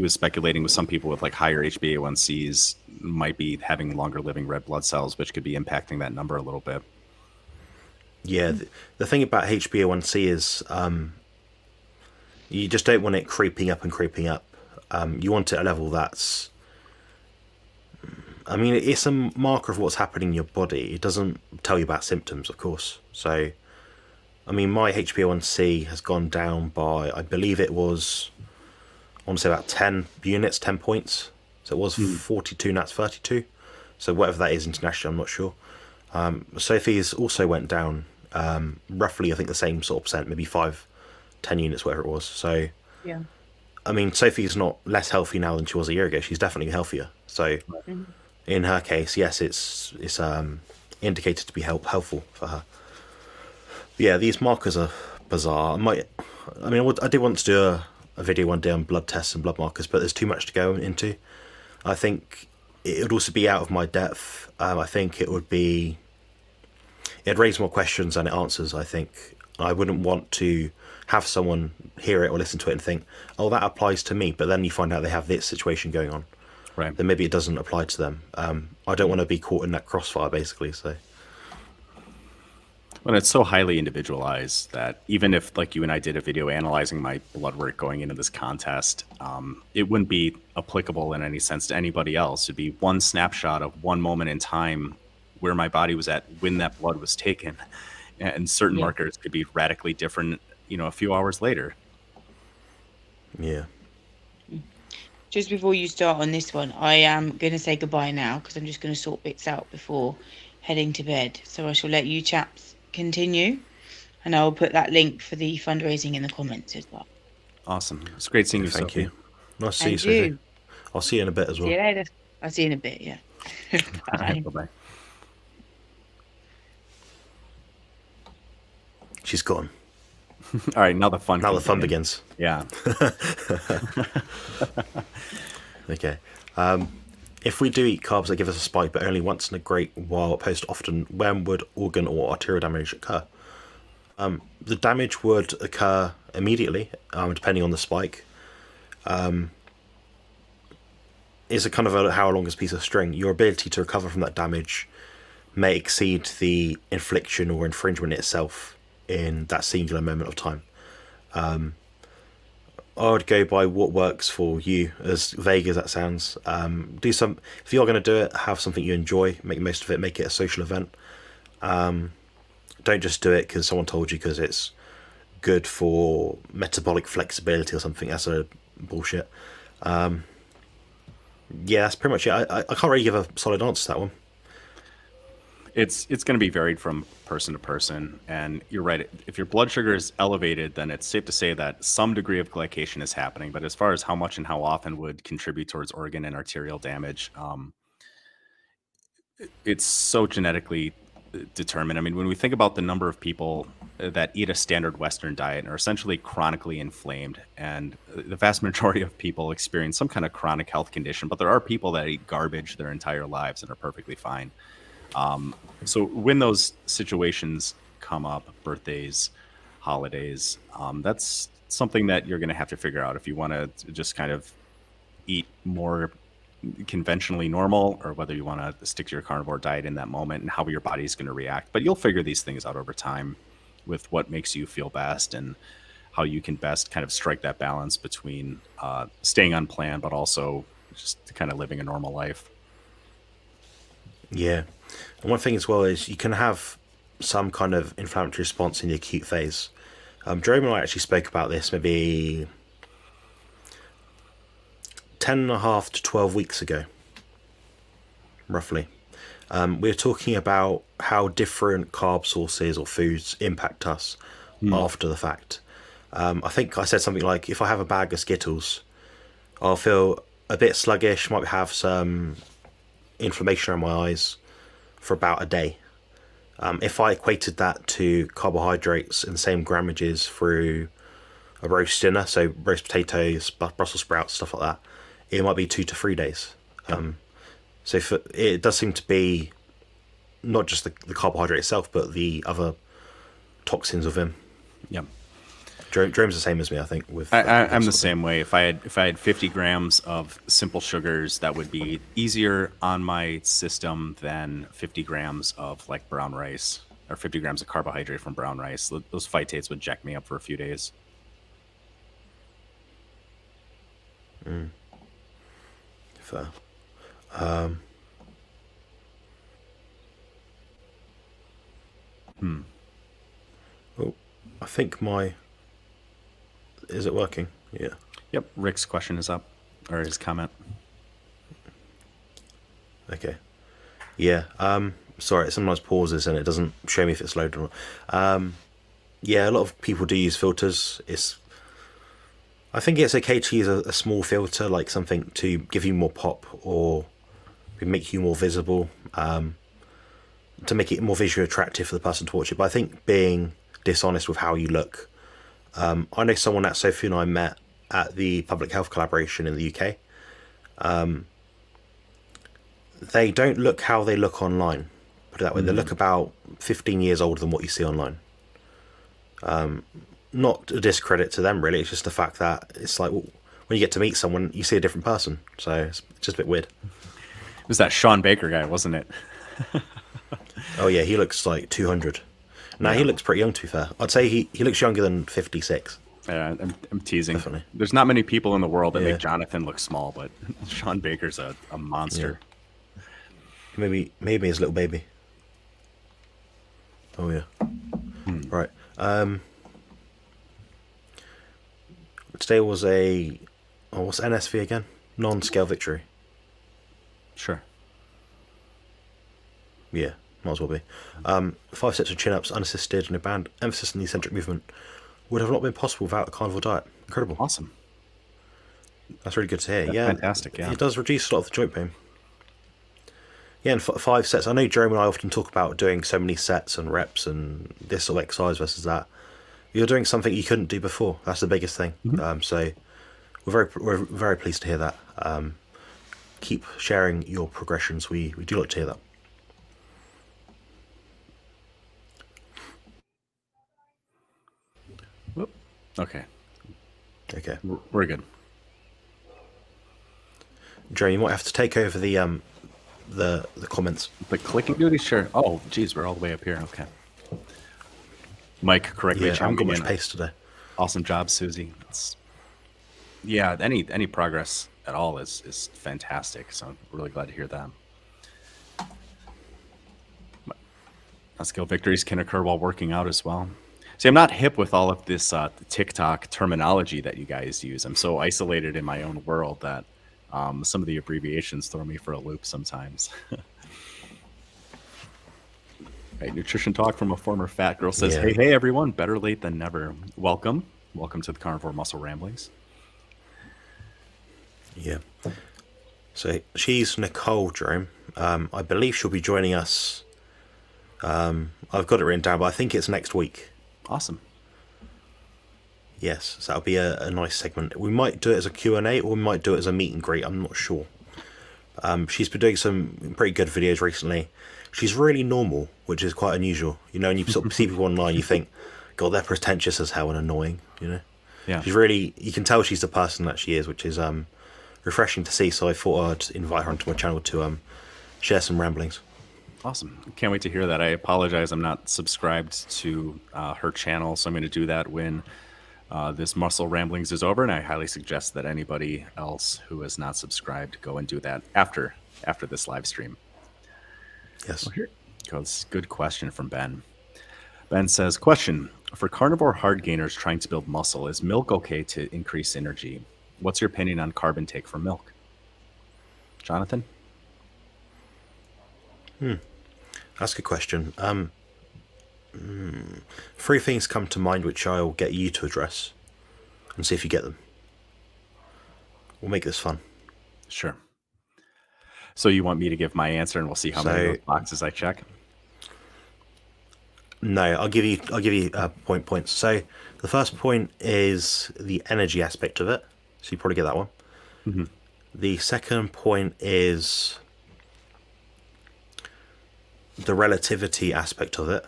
speculating with some people with like higher HbA1cs might be having longer living red blood cells, which could be impacting that number a little bit. Yeah, the thing about HbA1c is you just don't want it creeping up. You want it at a level that's... I mean, it's a marker of what's happening in your body. It doesn't tell you about symptoms, of course. So, I mean, my HbA1c has gone down by, I believe it was, I want to say about 10 units, 10 points. So it was 42, now it's 32. So whatever that is internationally, I'm not sure. Sophie's also went down roughly, I think, the same sort of percent, maybe 5, 10 units, whatever it was. So, yeah. I mean, Sophie's not less healthy now than she was a year ago. She's definitely healthier. So, in her case, yes, it's indicated to be helpful for her. But yeah, these markers are bizarre. I did want to do a video one day on blood tests and blood markers, but there's too much to go into. I think it would also be out of my depth. I think it'd raise more questions than it answers, I think. I wouldn't want to have someone hear it or listen to it and think, oh, that applies to me. But then you find out they have this situation going on. Right. Then maybe it doesn't apply to them. I don't want to be caught in that crossfire, basically. So. Well, it's so highly individualized that even if, like, you and I did a video analyzing my blood work going into this contest, it wouldn't be applicable in any sense to anybody else. It'd be one snapshot of one moment in time where my body was at when that blood was taken. And certain markers could be radically different, a few hours later. Yeah. Just before you start on this one, I am going to say goodbye now because I'm just going to sort bits out before heading to bed. So I shall let you chaps continue, and I'll put that link for the fundraising in the comments as well. Awesome. It's great seeing you, Thank Sophie. you. Nice to see you, Sophie. I'll see you in a bit as well. See you later. I'll see you in a bit, yeah. Bye. Bye-bye. She's gone. All right, now the fun. Now the fun begins. Yeah. Okay. If we do eat carbs that give us a spike, but only once in a great while, opposed to often, when would organ or arterial damage occur? The damage would occur immediately, depending on the spike. Is a kind of how long is a piece of string. Your ability to recover from that damage may exceed the infliction or infringement itself in that singular moment of time. I would go by what works for you, as vague as that sounds. If you're going to do it, have something you enjoy, make the most of it, make it a social event. Don't just do it because someone told you because it's good for metabolic flexibility or something. That's a bullshit. Yeah, that's pretty much it. I can't really give a solid answer to that one. It's going to be varied from person to person, and you're right. If your blood sugar is elevated, then it's safe to say that some degree of glycation is happening. But as far as how much and how often would contribute towards organ and arterial damage, it's so genetically determined. I mean, when we think about the number of people that eat a standard Western diet and are essentially chronically inflamed, and the vast majority of people experience some kind of chronic health condition, but there are people that eat garbage their entire lives and are perfectly fine. So when those situations come up, birthdays, holidays, that's something that you're going to have to figure out if you want to just kind of eat more conventionally normal, or whether you want to stick to your carnivore diet in that moment and how your body is going to react. But you'll figure these things out over time with what makes you feel best and how you can best kind of strike that balance between staying on plan, but also just kind of living a normal life. Yeah. And one thing as well is you can have some kind of inflammatory response in the acute phase. Jerome and I actually spoke about this maybe 10.5 to 12 weeks ago, roughly. We were talking about how different carb sources or foods impact us after the fact. I think I said something like, if I have a bag of Skittles, I'll feel a bit sluggish, might have some inflammation around my eyes for about a day. If I equated that to carbohydrates in the same grammages through a roast dinner, so roast potatoes, Brussels sprouts, stuff like that, it might be 2 to 3 days. So it does seem to be not just the carbohydrate itself, but the other toxins within. Yeah. Jerome's the same as me, I think. I'm the same way. If I had 50 grams of simple sugars, that would be easier on my system than 50 grams of like brown rice, or 50 grams of carbohydrate from brown rice. Those phytates would jack me up for a few days. Fair. Oh, I think is it working? Yeah. Yep. Rick's question is up, or his comment. Okay. Yeah. Sorry, it sometimes pauses and it doesn't show me if it's loaded or not. Yeah, a lot of people do use filters. I think it's okay to use a small filter, like something to give you more pop or make you more visible, to make it more visually attractive for the person to watch it. But I think being dishonest with how you look. I know someone that Sophie and I met at the Public Health Collaboration in the UK. They don't look how they look online, put it that way. They look about 15 years older than what you see online. Not a discredit to them, really. It's just the fact that it's like, well, when you get to meet someone, you see a different person. So it's just a bit weird. It was that Sean Baker guy, wasn't it? Oh yeah, he looks like 200. Now he looks pretty young, to be fair. I'd say he looks younger than 56. Yeah, I'm teasing. Definitely. There's not many people in the world that make Jonathan look small, but Sean Baker's a monster. Yeah. Maybe his little baby. Oh yeah. Right. Today was what's NSV again? Non-scale victory. Sure. Yeah, might as well be. 5 sets of chin-ups, unassisted, no band. Emphasis on the eccentric movement. Would have not been possible without a carnivore diet. Incredible. Awesome. That's really good to hear. That's yeah, fantastic. Yeah, it does reduce a lot of the joint pain. Yeah, and 5 sets. I know Jerome and I often talk about doing so many sets and reps and this sort of exercise versus that. You're doing something you couldn't do before. That's the biggest thing. So we're very pleased to hear that. Keep sharing your progressions. We do like to hear that. Whoop. Okay. We're good. Jeremy, you might have to take over the comments. The clicking duty, sure. Oh, geez, we're all the way up here. Okay. Mike, correctly. Yeah, I haven't got much pace today. Awesome job, Susie. Any progress at all is fantastic. So I'm really glad to hear that. Skill victories can occur while working out as well. See, I'm not hip with all of this TikTok terminology that you guys use. I'm so isolated in my own world that some of the abbreviations throw me for a loop sometimes. Right, nutrition talk from a former fat girl says, hey, everyone, better late than never. Welcome to the Carnivore Muscle Ramblings. Yeah. So she's Nicole, Jerome. I believe she'll be joining us. I've got it written down, but I think it's next week. Awesome. Yes, so that'll be a nice segment. We might do it as a Q&A or we might do it as a meet and greet. I'm not sure. She's been doing some pretty good videos recently. She's really normal, which is quite unusual. You know, and you sort of see people online, you think, God, they're pretentious as hell and annoying, you know? Yeah. She's really, you can tell she's the person that she is, which is refreshing to see. So I thought I'd invite her onto my channel to share some ramblings. Awesome. Can't wait to hear that. I apologize. I'm not subscribed to her channel, so I'm going to do that when this Muscle Ramblings is over, and I highly suggest that anybody else who is not subscribed go and do that after this live stream. Yes. Well, here goes. Good question from Ben. Ben says, question, for carnivore hard gainers trying to build muscle, is milk okay to increase energy? What's your opinion on carb intake from milk? Jonathan? That's a good question. 3 things come to mind which I'll get you to address and see if you get them. We'll make this fun. Sure. So you want me to give my answer and we'll see how many of those boxes I check? No, I'll give you points. So the first point is the energy aspect of it. So you probably get that one. Mm-hmm. The second point is the relativity aspect of it.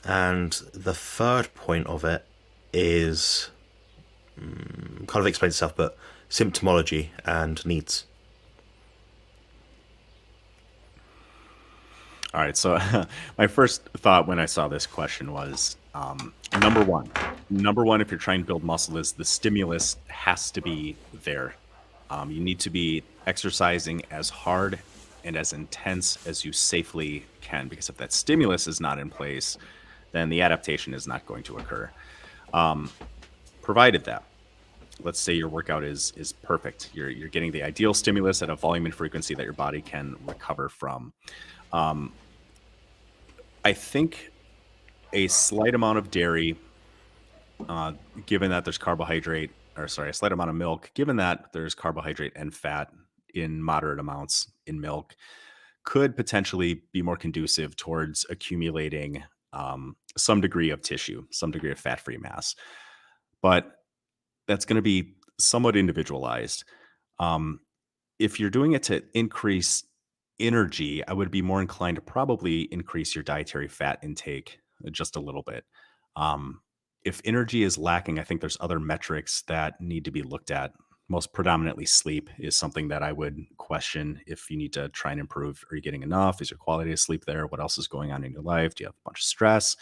And the third point of it is kind of explains itself, but symptomology and needs. All right, so my first thought when I saw this question was number one, if you're trying to build muscle, is the stimulus has to be there. You need to be exercising as hard and as intense as you safely can, because if that stimulus is not in place, then the adaptation is not going to occur. Provided that, let's say your workout is perfect. You're getting the ideal stimulus at a volume and frequency that your body can recover from. I think a slight amount of dairy, given that there's a slight amount of milk, given that there's carbohydrate and fat in moderate amounts in milk, could potentially be more conducive towards accumulating some degree of tissue, some degree of fat-free mass. But that's going to be somewhat individualized. If you're doing it to increase energy, I would be more inclined to probably increase your dietary fat intake just a little bit. If energy is lacking, I think there's other metrics that need to be looked at. Most predominantly, sleep is something that I would question if you need to try and improve. Are you getting enough? Is your quality of sleep there? What else is going on in your life? Do you have a bunch of stress?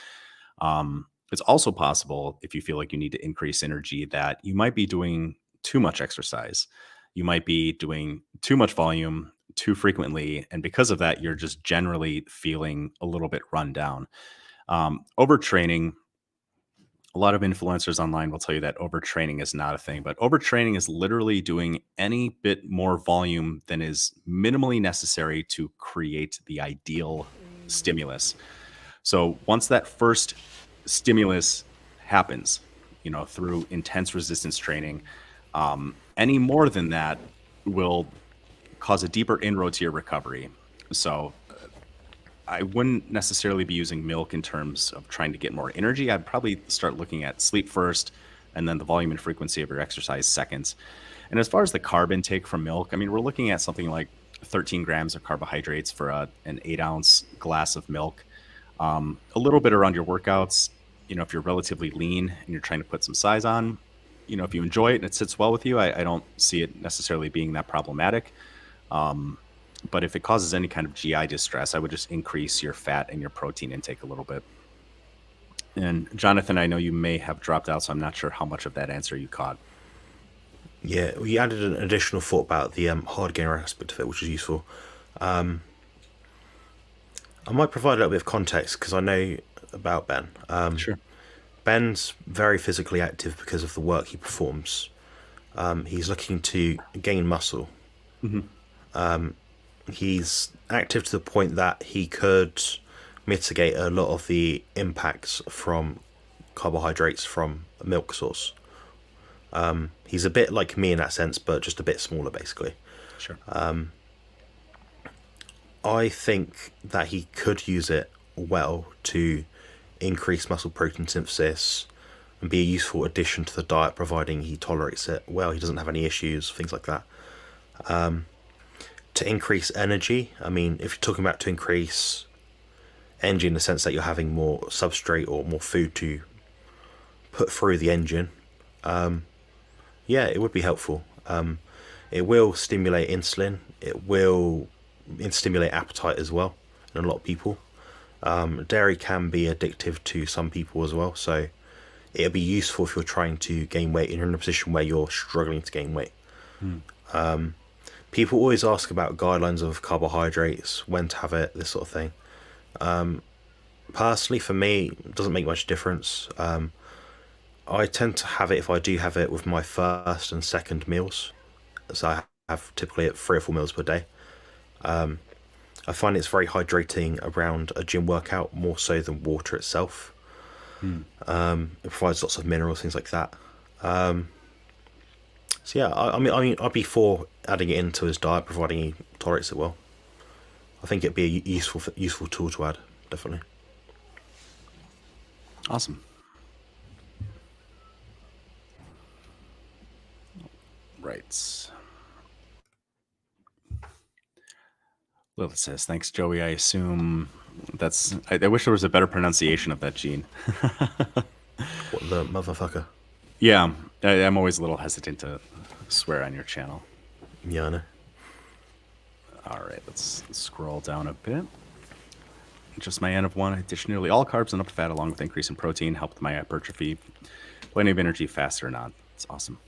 It's also possible, if you feel like you need to increase energy, that you might be doing too much exercise. You might be doing too much volume too frequently. And because of that, you're just generally feeling a little bit run down. Overtraining, a lot of influencers online will tell you that overtraining is not a thing, but overtraining is literally doing any bit more volume than is minimally necessary to create the ideal stimulus. So once that first stimulus happens, through intense resistance training, any more than that will cause a deeper inroad to your recovery. So I wouldn't necessarily be using milk in terms of trying to get more energy. I'd probably start looking at sleep first, and then the volume and frequency of your exercise second. And as far as the carb intake from milk, I mean, we're looking at something like 13 grams of carbohydrates for an 8-ounce glass of milk. A little bit around your workouts. If you're relatively lean and you're trying to put some size on, if you enjoy it and it sits well with you, I don't see it necessarily being that problematic. But if it causes any kind of GI distress, I would just increase your fat and your protein intake a little bit. And Jonathan, I know you may have dropped out, so I'm not sure how much of that answer you caught. Yeah, we added an additional thought about the hard gainer aspect of it, which is useful. I might provide a little bit of context because I know about Ben. Sure. Ben's very physically active because of the work he performs. He's looking to gain muscle. Mm-hmm. He's active to the point that he could mitigate a lot of the impacts from carbohydrates from a milk source. He's a bit like me in that sense, but just a bit smaller, basically. Sure. I think that he could use it well to increase muscle protein synthesis and be a useful addition to the diet, providing he tolerates it well, he doesn't have any issues, things like that. To increase energy, I mean, if you're talking about to increase energy in the sense that you're having more substrate or more food to put through the engine, yeah, it would be helpful. It will stimulate insulin. It will stimulate appetite as well in a lot of people. Dairy can be addictive to some people as well, so it'll be useful if you're trying to gain weight and you're in a position where you're struggling to gain weight. People always ask about guidelines of carbohydrates, when to have it, this sort of thing. Personally, for me, it doesn't make much difference. I tend to have it, if I do have it, with my first and second meals. So I have typically 3 or 4 meals per day. I find it's very hydrating around a gym workout, more so than water itself. It provides lots of minerals, things like that. So yeah, I mean, I'd be for adding it into his diet, providing he tolerates it well. I think it'd be a useful tool to add, definitely. Awesome. Right. Lilith says, thanks, Joey. I assume that's... I wish there was a better pronunciation of that gene. What the motherfucker? Yeah, I'm always a little hesitant to swear on your channel. Yeah, I know. All right, let's scroll down a bit. Just my N of 1. I ditched nearly all carbs and up to fat along with increase in protein. Helped my hypertrophy. Plenty of energy, fast or not. It's awesome.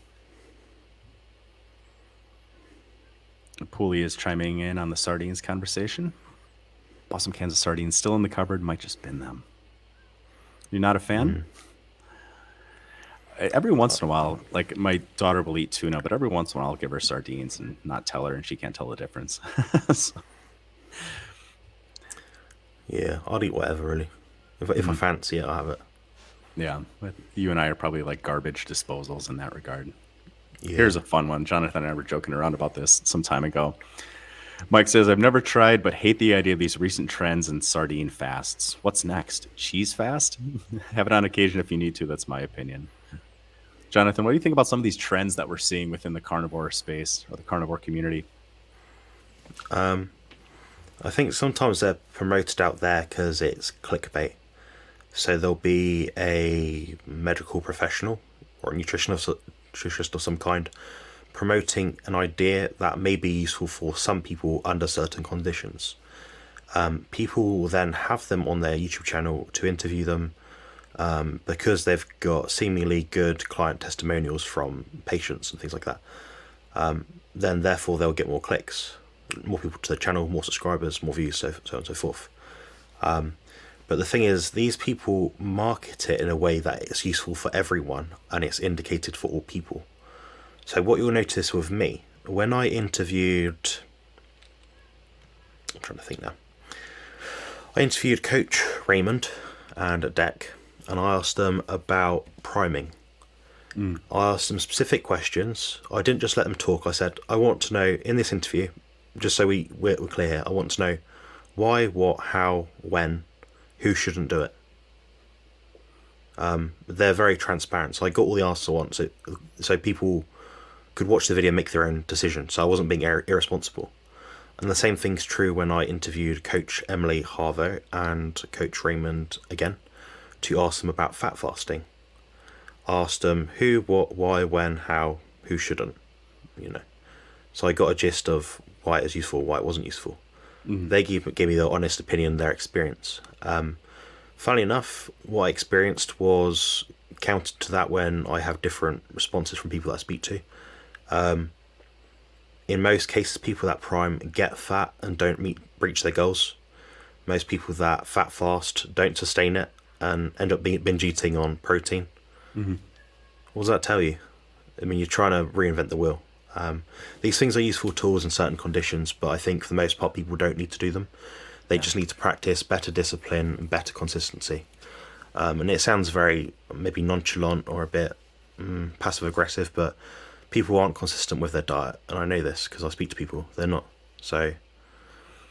Pooley is chiming in on the sardines conversation. Awesome cans of sardines still in the cupboard. Might just bin them. You're not a fan? Every once in a while, like my daughter will eat tuna, but every once in a while I'll give her sardines and not tell her, and she can't tell the difference. So. Yeah, I'd eat whatever, really. If I fancy it, I'll have it. Yeah, but you and I are probably like garbage disposals in that regard. Yeah. Here's a fun one. Jonathan and I were joking around about this some time ago. Mike says, I've never tried, but hate the idea of these recent trends in sardine fasts. What's next? Cheese fast? Have it on occasion if you need to. That's my opinion. Jonathan, what do you think about some of these trends that we're seeing within the carnivore space or the carnivore community? I think sometimes they're promoted out there because it's clickbait. So there'll be a medical professional or a nutritionist of some kind promoting an idea that may be useful for some people under certain conditions. People will then have them on their YouTube channel to interview them, because they've got seemingly good client testimonials from patients and things like that. Then therefore they'll get more clicks, more people to the channel, more subscribers, more views, so on and so forth. But the thing is, these people market it in a way that it's useful for everyone and it's indicated for all people. So what you'll notice with me, when I interviewed, I'm trying to think now, I interviewed Coach Raymond and Deck, and I asked them about priming. I asked them specific questions. I didn't just let them talk. I said, I want to know in this interview, just so we're clear here, I want to know why, what, how, when, who shouldn't do it. They're very transparent. So I got all the answers I want, so people could watch the video and make their own decision. So I wasn't being irresponsible. And the same thing's true when I interviewed Coach Emily Harvo and Coach Raymond again to ask them about fat fasting. Asked them who, what, why, when, how, who shouldn't, So I got a gist of why it was useful, why it wasn't useful. They gave me their honest opinion, their experience. Funnily enough, what I experienced was counter to that when I have different responses from people that I speak to. In most cases, people that prime get fat and don't breach their goals. Most people that fat fast don't sustain it and end up binge eating on protein. What does that tell you? I mean, you're trying to reinvent the wheel. These things are useful tools in certain conditions, but I think for the most part people don't need to do them. They just need to practice better discipline and better consistency. And it sounds very maybe nonchalant or a bit passive aggressive, but people aren't consistent with their diet, and I know this because I speak to people. They're not. So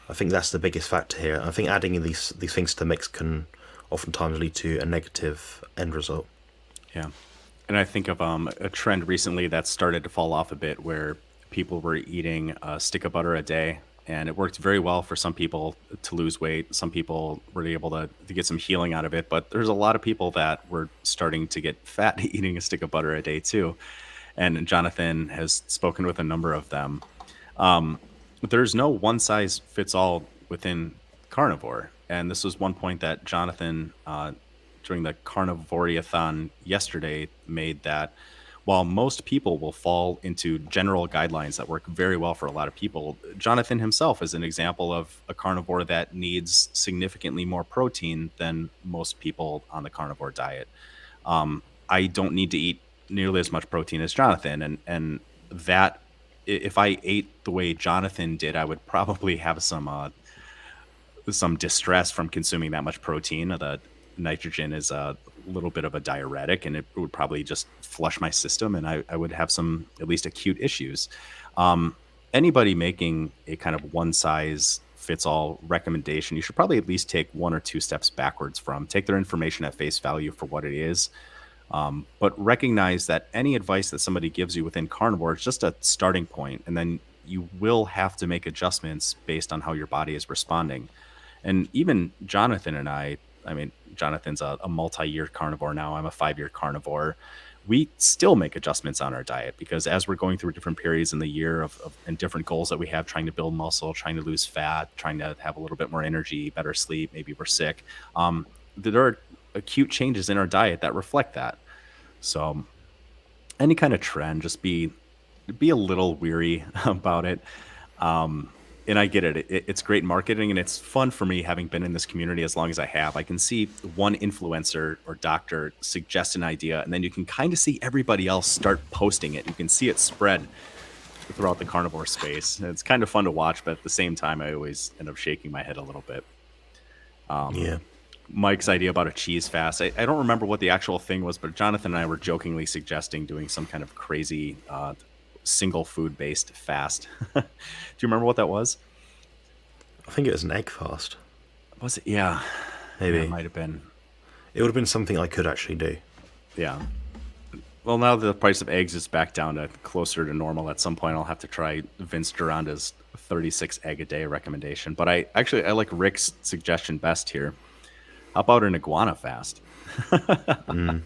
I think that's the biggest factor here. I think adding in these things to the mix can oftentimes lead to a negative end result. Yeah. And I think of a trend recently that started to fall off a bit where people were eating a stick of butter a day, and it worked very well for some people to lose weight. Some people were able to get some healing out of it, but there's a lot of people that were starting to get fat eating a stick of butter a day too. And Jonathan has spoken with a number of them. There's no one size fits all within carnivore. And this was one point that Jonathan, during the Carnivoreathon yesterday, made, that while most people will fall into general guidelines that work very well for a lot of people, Jonathan himself is an example of a carnivore that needs significantly more protein than most people on the carnivore diet. I don't need to eat nearly as much protein as Jonathan, and that if I ate the way Jonathan did, I would probably have some distress from consuming that much protein. The nitrogen is a little bit of a diuretic, and it would probably just flush my system, and I would have some at least acute issues. Anybody making a kind of one size fits all recommendation, you should probably at least take one or two steps backwards from. Take their information at face value for what it is. But recognize that any advice that somebody gives you within carnivore is just a starting point, and then you will have to make adjustments based on how your body is responding. And even Jonathan and I mean, Jonathan's a multi-year carnivore now. I'm a 5-year carnivore. We still make adjustments on our diet because as we're going through different periods in the year and different goals that we have, trying to build muscle, trying to lose fat, trying to have a little bit more energy, better sleep, maybe we're sick. There are acute changes in our diet that reflect that. So any kind of trend, just be a little weary about it. And I get it. It's great marketing, and it's fun for me having been in this community as long as I have. I can see one influencer or doctor suggest an idea, and then you can kind of see everybody else start posting it. You can see it spread throughout the carnivore space. And it's kind of fun to watch, but at the same time, I always end up shaking my head a little bit. Yeah. Mike's idea about a cheese fast. I don't remember what the actual thing was, but Jonathan and I were jokingly suggesting doing some kind of crazy single food based fast. Do you remember what that was? I think it was an egg fast. Was it? Yeah. Maybe. Yeah, it might have been. It would have been something I could actually do. Yeah. Well, now the price of eggs is back down to closer to normal. At some point, I'll have to try Vince Duranda's 36 egg a day recommendation. But I like Rick's suggestion best here. How about an iguana fast? What do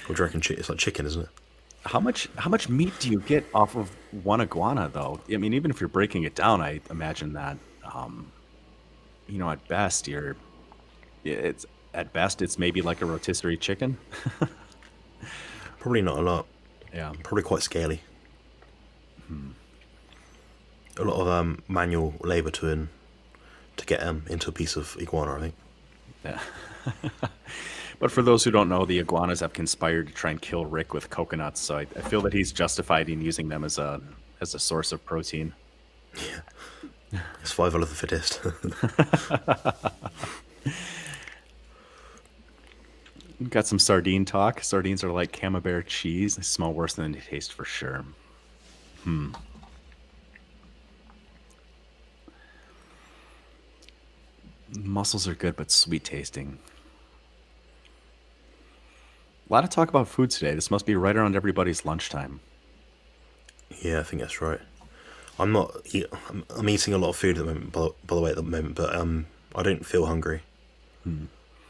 you reckon? It's like chicken, isn't it? How much meat do you get off of one iguana, though? I mean, even if you're breaking it down, I imagine that, at best, it's maybe like a rotisserie chicken. Probably not a lot. Yeah. Probably quite scaly. A lot of manual labour to get into a piece of iguana, I think. Yeah. But for those who don't know, the iguanas have conspired to try and kill Rick with coconuts, so I feel that he's justified in using them as a source of protein. Yeah. Survival of the fittest. We've got some sardine talk. Sardines are like camembert cheese. They smell worse than they taste for sure. Mussels are good, but sweet tasting. A lot of talk about food today. This must be right around everybody's lunchtime. Yeah, I think that's right. I'm eating a lot of food at the moment, by the way, at the moment, but I don't feel hungry.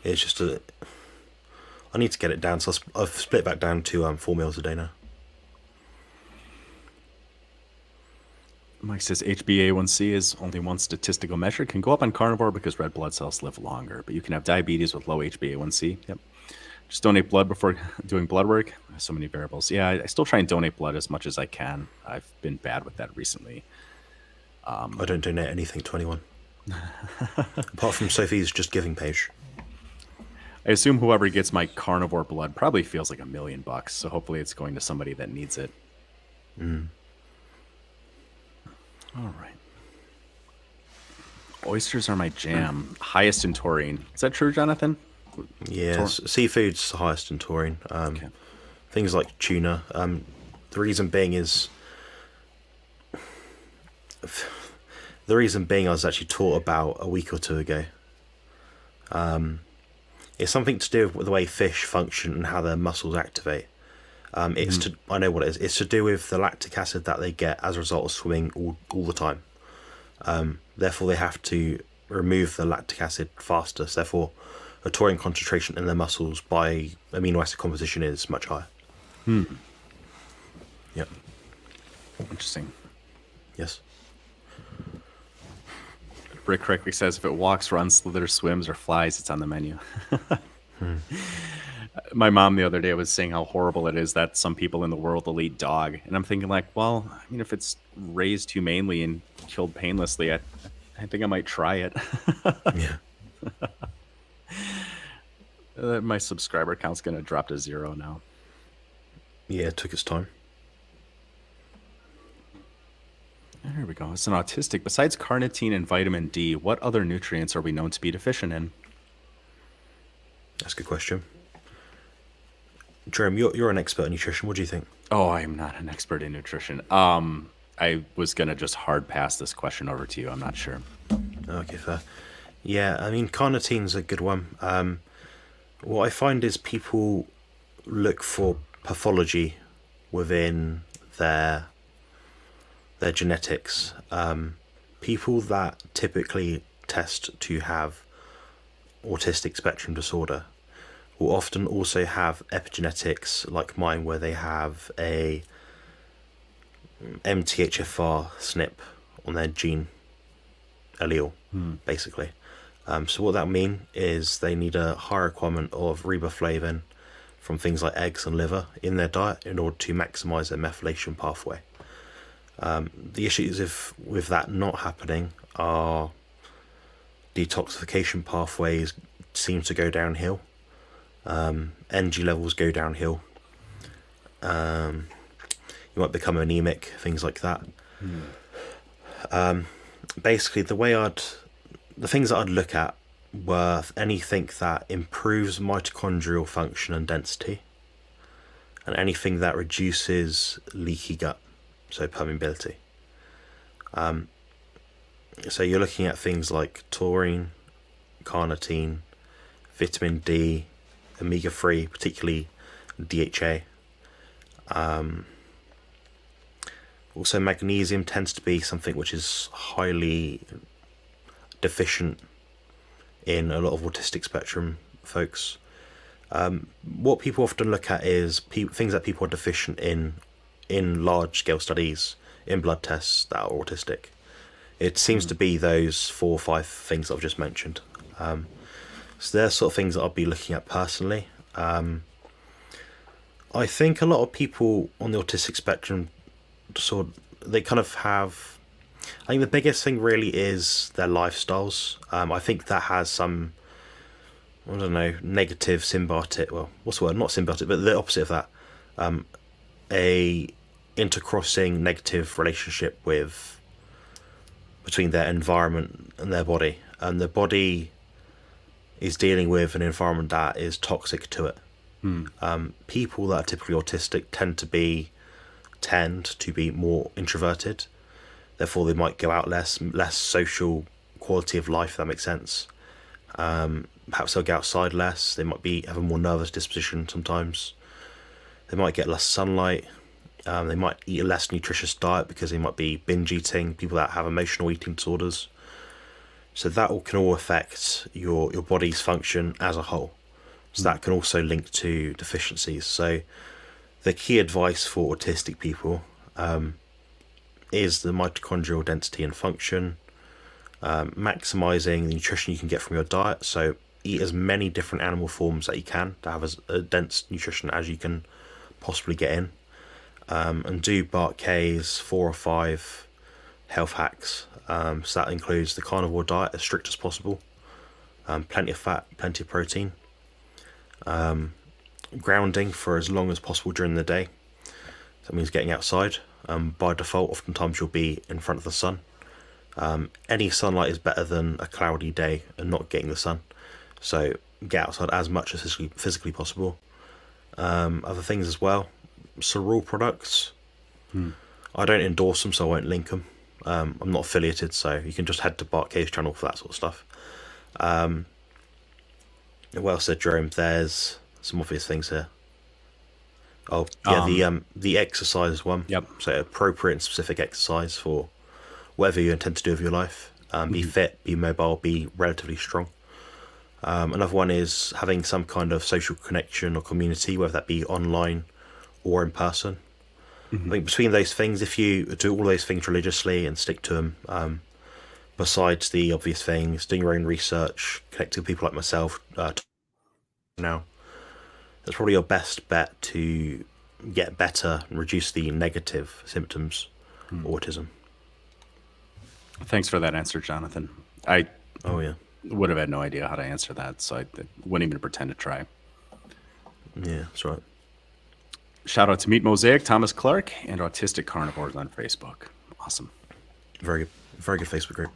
It's just I need to get it down, so I've split back down to 4 meals a day now. Mike says HbA1c is only one statistical measure. It can go up on carnivore because red blood cells live longer, but you can have diabetes with low HbA1c. Yep. Just donate blood before doing blood work. There's so many variables. Yeah, I still try and donate blood as much as I can. I've been bad with that recently. I don't donate anything to anyone. Apart from Sophie's Just Giving page. I assume whoever gets my carnivore blood probably feels like $1 million, so hopefully it's going to somebody that needs it. All right. Oysters are my jam. Highest in taurine. Is that true, Jonathan? Yeah, seafood's highest in taurine. Okay. Things like tuna. The reason being I was actually taught about a week or two ago. It's something to do with the way fish function and how their muscles activate. I know what it is. It's to do with the lactic acid that they get as a result of swimming all the time. Therefore, they have to remove the lactic acid faster. So therefore, a taurine concentration in their muscles by amino acid composition is much higher. Yep. Interesting. Yes. Rick correctly says if it walks, runs, slithers, swims, or flies, it's on the menu. My mom the other day was saying how horrible it is that some people in the world will eat dog. And I'm thinking like, well, I mean, if it's raised humanely and killed painlessly, I think I might try it. Yeah. My subscriber count's going to drop to 0 now. Yeah, it took its time. There we go. It's an autistic. Besides carnitine and vitamin D, what other nutrients are we known to be deficient in? That's a good question. Jerome, you're an expert in nutrition. What do you think? Oh, I am not an expert in nutrition. I was going to just hard pass this question over to you. I'm not sure. Okay, fair. Yeah, I mean, carnitine's a good one. What I find is people look for pathology within their genetics. People that typically test to have autistic spectrum disorder will often also have epigenetics like mine, where they have a MTHFR SNP on their gene allele, basically. So what that means is they need a high requirement of riboflavin from things like eggs and liver in their diet in order to maximize their methylation pathway. The issues with that not happening are detoxification pathways seem to go downhill. Energy levels go downhill. You might become anemic, things like that. Basically, the things that I'd look at were anything that improves mitochondrial function and density, and anything that reduces leaky gut, so permeability. So you're looking at things like taurine, carnitine, vitamin D, omega-3, particularly DHA. Also, magnesium tends to be something which is highly deficient in a lot of autistic spectrum folks. What people often look at is things that people are deficient in large scale studies, in blood tests that are autistic. It seems to be those 4 or 5 things that I've just mentioned. So they're sort of things that I'll be looking at personally. I think a lot of people on the autistic spectrum they kind of have. I think the biggest thing really is their lifestyles. I think that has some, I don't know, negative symbiotic. Well, what's the word? Not symbiotic, but the opposite of that. A intercrossing negative relationship between their environment and their body, and the body is dealing with an environment that is toxic to it. People that are typically autistic tend to be more introverted. Therefore, they might go out less social quality of life, if that makes sense. Perhaps they'll go outside less. They might have a more nervous disposition sometimes. They might get less sunlight. They might eat a less nutritious diet because they might be binge eating. People that have emotional eating disorders. So that can all affect your body's function as a whole. So that can also link to deficiencies. So the key advice for autistic people is the mitochondrial density and function, maximizing the nutrition you can get from your diet. So eat as many different animal forms that you can to have as dense nutrition as you can possibly get in, and do Bart K's 4 or 5 health hacks. So that includes the carnivore diet as strict as possible, plenty of fat, plenty of protein, grounding for as long as possible during the day. That means getting outside. By default, oftentimes you'll be in front of the sun. Any sunlight is better than a cloudy day and not getting the sun. So get outside as much as physically possible. Other things as well, cereal products. I don't endorse them, so I won't link them. I'm not affiliated, so you can just head to Bart K's channel for that sort of stuff. Well said, Jerome. There's some obvious things here. Oh yeah, the exercise one. Yep. So appropriate and specific exercise for whatever you intend to do with your life. Be fit, be mobile, be relatively strong. Another one is having some kind of social connection or community, whether that be online or in person. I think between those things, if you do all those things religiously and stick to them, besides the obvious things, doing your own research, connecting with people like myself, now, that's probably your best bet to get better and reduce the negative symptoms of autism. Thanks for that answer, Jonathan. Oh yeah. Would have had no idea how to answer that, so I wouldn't even pretend to try. Yeah, that's right. Shout out to Meat Mosaic, Thomas Clark, and Autistic Carnivores on Facebook. Awesome. Very good Facebook group.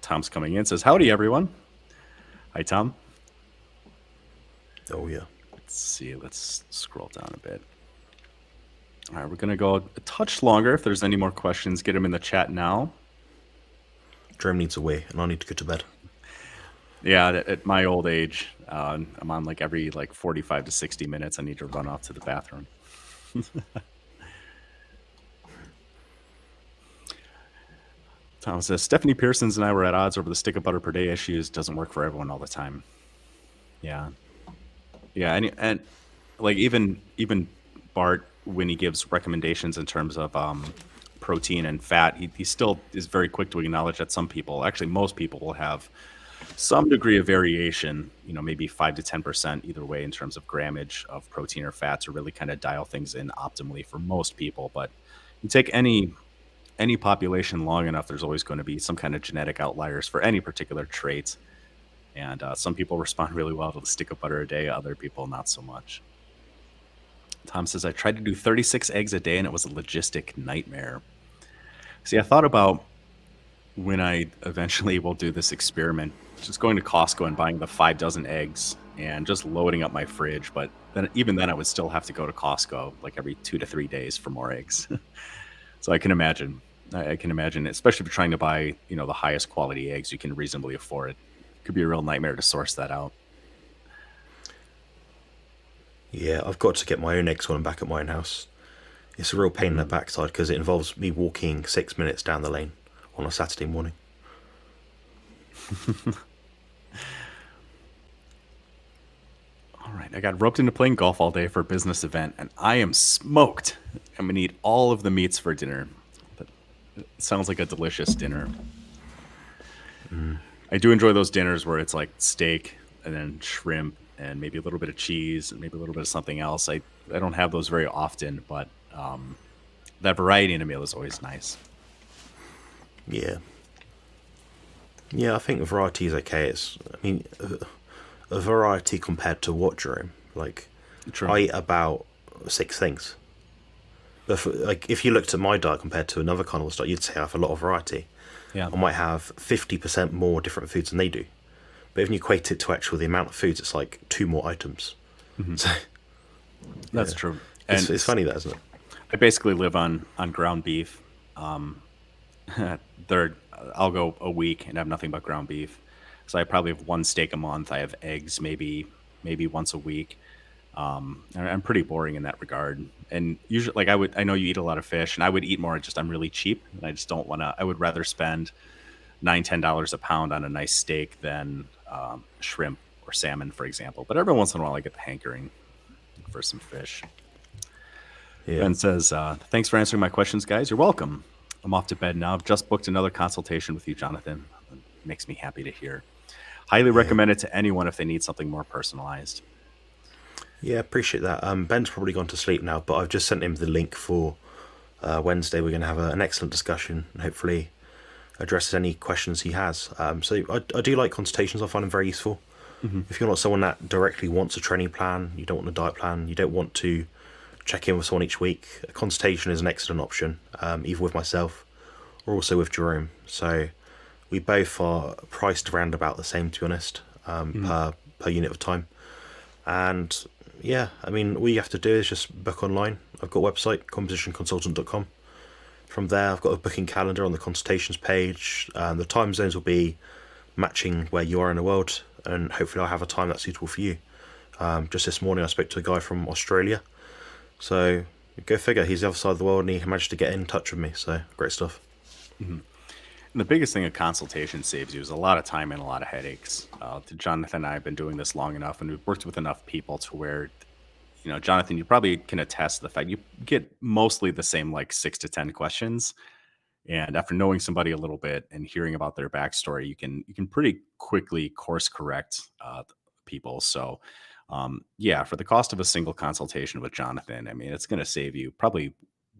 Tom's coming in, says, howdy, everyone. Hi, Tom. Oh, yeah. Let's see. Let's scroll down a bit. All right, we're going to go a touch longer. If there's any more questions, get them in the chat now. Jerome needs a wee, and I need to go to bed. Yeah, at my old age, I'm on every 45 to 60 minutes. I need to run off to the bathroom. Tom says, Stephanie Pearsons and I were at odds over the stick of butter per day issues. Doesn't work for everyone all the time. Yeah. Yeah, and even Bart, when he gives recommendations in terms of protein and fat, he still is very quick to acknowledge that some people, actually most people, will have some degree of variation, maybe 5 to 10% either way in terms of grammage of protein or fat to really kind of dial things in optimally for most people. But you take any population long enough, there's always going to be some kind of genetic outliers for any particular trait. And some people respond really well to the stick of butter a day, other people not so much. Tom says, I tried to do 36 eggs a day and it was a logistic nightmare. See, I thought about when I eventually will do this experiment, just going to Costco and buying the 5 dozen eggs and just loading up my fridge. But then even then I would still have to go to Costco every 2 to 3 days for more eggs. So I can imagine, especially if you're trying to buy, the highest quality eggs you can reasonably afford. It could be a real nightmare to source that out. Yeah, I've got to get my own eggs when I'm back at my own house. It's a real pain in the backside because it involves me walking 6 minutes down the lane on a Saturday morning. All right, I got roped into playing golf all day for a business event, and I am smoked. I'm gonna eat all of the meats for dinner. But it sounds like a delicious dinner. I do enjoy those dinners where it's like steak and then shrimp and maybe a little bit of cheese and maybe a little bit of something else. I don't have those very often, but that variety in a meal is always nice. Yeah. Yeah, I think variety is okay. A variety compared to what, Jerome? Like, True. I eat about 6 things. But if you looked at my diet compared to another carnivore diet, you'd say I have a lot of variety. Yeah. I might have 50% more different foods than they do. But if you equate it to actually the amount of foods, it's like 2 more items. So, That's true. It's funny that, isn't it? I basically live on ground beef. I'll go a week and have nothing but ground beef. So I probably have 1 steak a month. I have eggs maybe once a week. I'm pretty boring in that regard. And usually, like I know you eat a lot of fish, and I would eat more. I'm really cheap, and I just don't want to. I would rather spend $9-10 a pound on a nice steak than shrimp or salmon, for example. But every once in a while, I get the hankering for some fish. Yeah. Ben says, "Thanks for answering my questions, guys. You're welcome. I'm off to bed now. I've just booked another consultation with you, Jonathan. It makes me happy to hear. Highly recommend it to anyone if they need something more personalized." Yeah, appreciate that. Ben's probably gone to sleep now, but I've just sent him the link for Wednesday. We're going to have an excellent discussion and hopefully addresses any questions he has. So I do like consultations. I find them very useful. If you're not someone that directly wants a training plan, you don't want a diet plan, you don't want to check in with someone each week, a consultation is an excellent option, either with myself or also with Jerome. So we both are priced around about the same, to be honest, per unit of time. And yeah, I mean, all you have to do is just book online. I've got a website, compositionconsultant.com. From there, I've got a booking calendar on the consultations page. The time zones will be matching where you are in the world, and hopefully I'll have a time that's suitable for you. Just this morning, I spoke to a guy from Australia. So go figure, he's the other side of the world, and he managed to get in touch with me. So great stuff. And the biggest thing a consultation saves you is a lot of time and a lot of headaches. Jonathan and I have been doing this long enough, and we've worked with enough people to where, Jonathan, you probably can attest to the fact you get mostly the same like 6 to 10 questions. And after knowing somebody a little bit and hearing about their backstory, you can pretty quickly course correct people. So yeah, for the cost of a single consultation with Jonathan, I mean, it's going to save you probably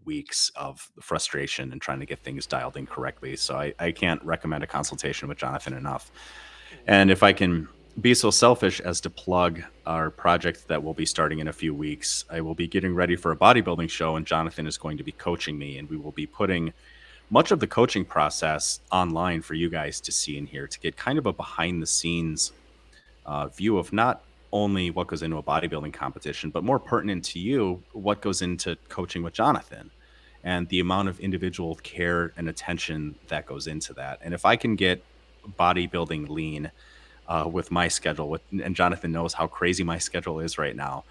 weeks of frustration and trying to get things dialed in correctly. So I can't recommend a consultation with Jonathan enough. And if I can be so selfish as to plug our project that will be starting in a few weeks, I will be getting ready for a bodybuilding show, and Jonathan is going to be coaching me, and we will be putting much of the coaching process online for you guys to see in here to get kind of a behind the scenes view of not only what goes into a bodybuilding competition, but more pertinent to you, what goes into coaching with Jonathan and the amount of individual care and attention that goes into that. And if I can get bodybuilding lean with my schedule, and Jonathan knows how crazy my schedule is right now,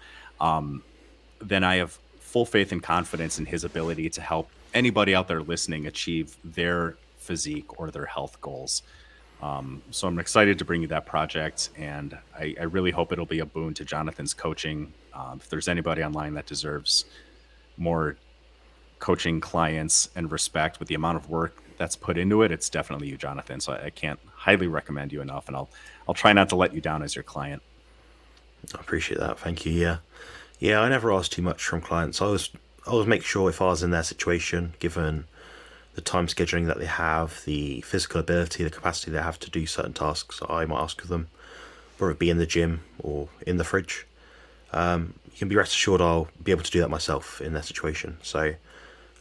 then I have full faith and confidence in his ability to help anybody out there listening achieve their physique or their health goals. So I'm excited to bring you that project, and I really hope it'll be a boon to Jonathan's coaching. If there's anybody online that deserves more coaching clients and respect with the amount of work that's put into it, it's definitely you, Jonathan. So I can't highly recommend you enough, and I'll try not to let you down as your client. I appreciate that. Thank you. Yeah. I never ask too much from clients. I always make sure if I was in their situation, given the time scheduling that they have, the physical ability, the capacity they have to do certain tasks, I might ask of them, whether it be in the gym or in the fridge. You can be rest assured I'll be able to do that myself in their situation. So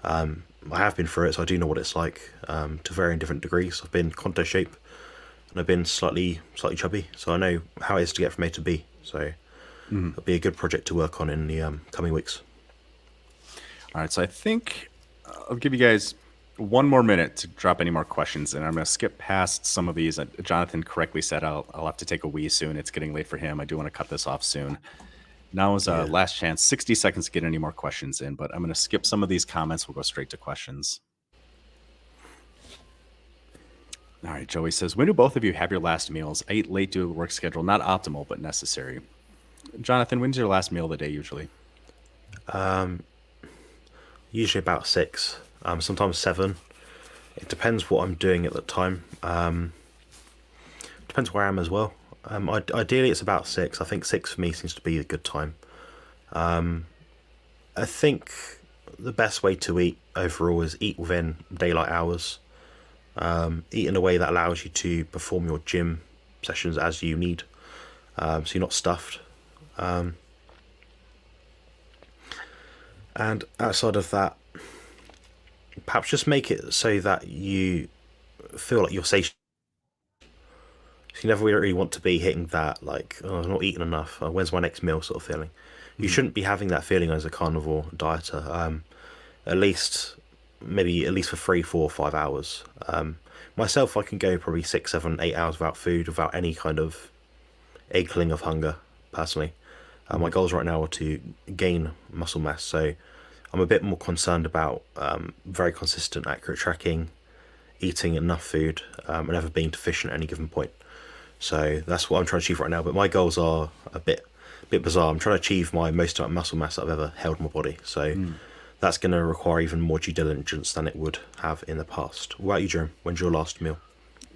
I have been through it, so I do know what it's like to varying different degrees. I've been contest shape, and I've been slightly chubby, so I know how it is to get from A to B. So it'll be a good project to work on in the coming weeks. All right, so I think I'll give you guys one more minute to drop any more questions, and I'm going to skip past some of these. Jonathan correctly said I'll have to take a wee soon. It's getting late for him. I do want to cut this off soon. Now is last chance, 60 seconds to get any more questions in, but I'm going to skip some of these comments. We'll go straight to questions. All right, Joey says, when do both of you have your last meals? I eat late due to the work schedule, not optimal, but necessary. Jonathan, when's your last meal of the day usually? Usually about 6, sometimes 7. It depends what I'm doing at the time. Depends where I am as well. Ideally, it's about 6. I think 6 for me seems to be a good time. I think the best way to eat overall is eat within daylight hours. Eat in a way that allows you to perform your gym sessions as you need, so you're not stuffed. And outside of that, perhaps just make it so that you feel like you're safe. So you never really want to be hitting that, like, oh, I'm not eating enough, when's my next meal sort of feeling. You shouldn't be having that feeling as a carnivore dieter, at least for 3, 4, 5 hours. Myself, I can go probably 6, 7, 8 hours without food, without any kind of inkling of hunger, personally. My goals right now are to gain muscle mass, so I'm a bit more concerned about very consistent, accurate tracking, eating enough food, and never being deficient at any given point. So that's what I'm trying to achieve right now, but my goals are a bit bizarre. I'm trying to achieve my most amount of muscle mass that I've ever held in my body, so that's going to require even more due diligence than it would have in the past. What about you, Jerome? When's your last meal?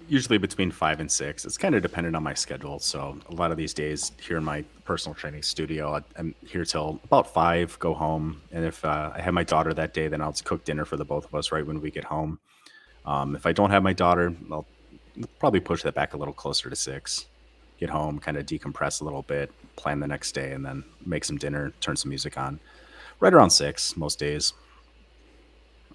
Usually between 5 and 6. It's kind of dependent on my schedule. So a lot of these days here in my personal training studio, I'm here till about 5, go home. And if I have my daughter that day, then I'll just cook dinner for the both of us right when we get home. If I don't have my daughter, I'll probably push that back a little closer to 6. Get home, kind of decompress a little bit, plan the next day, and then make some dinner, turn some music on. Right around 6 most days.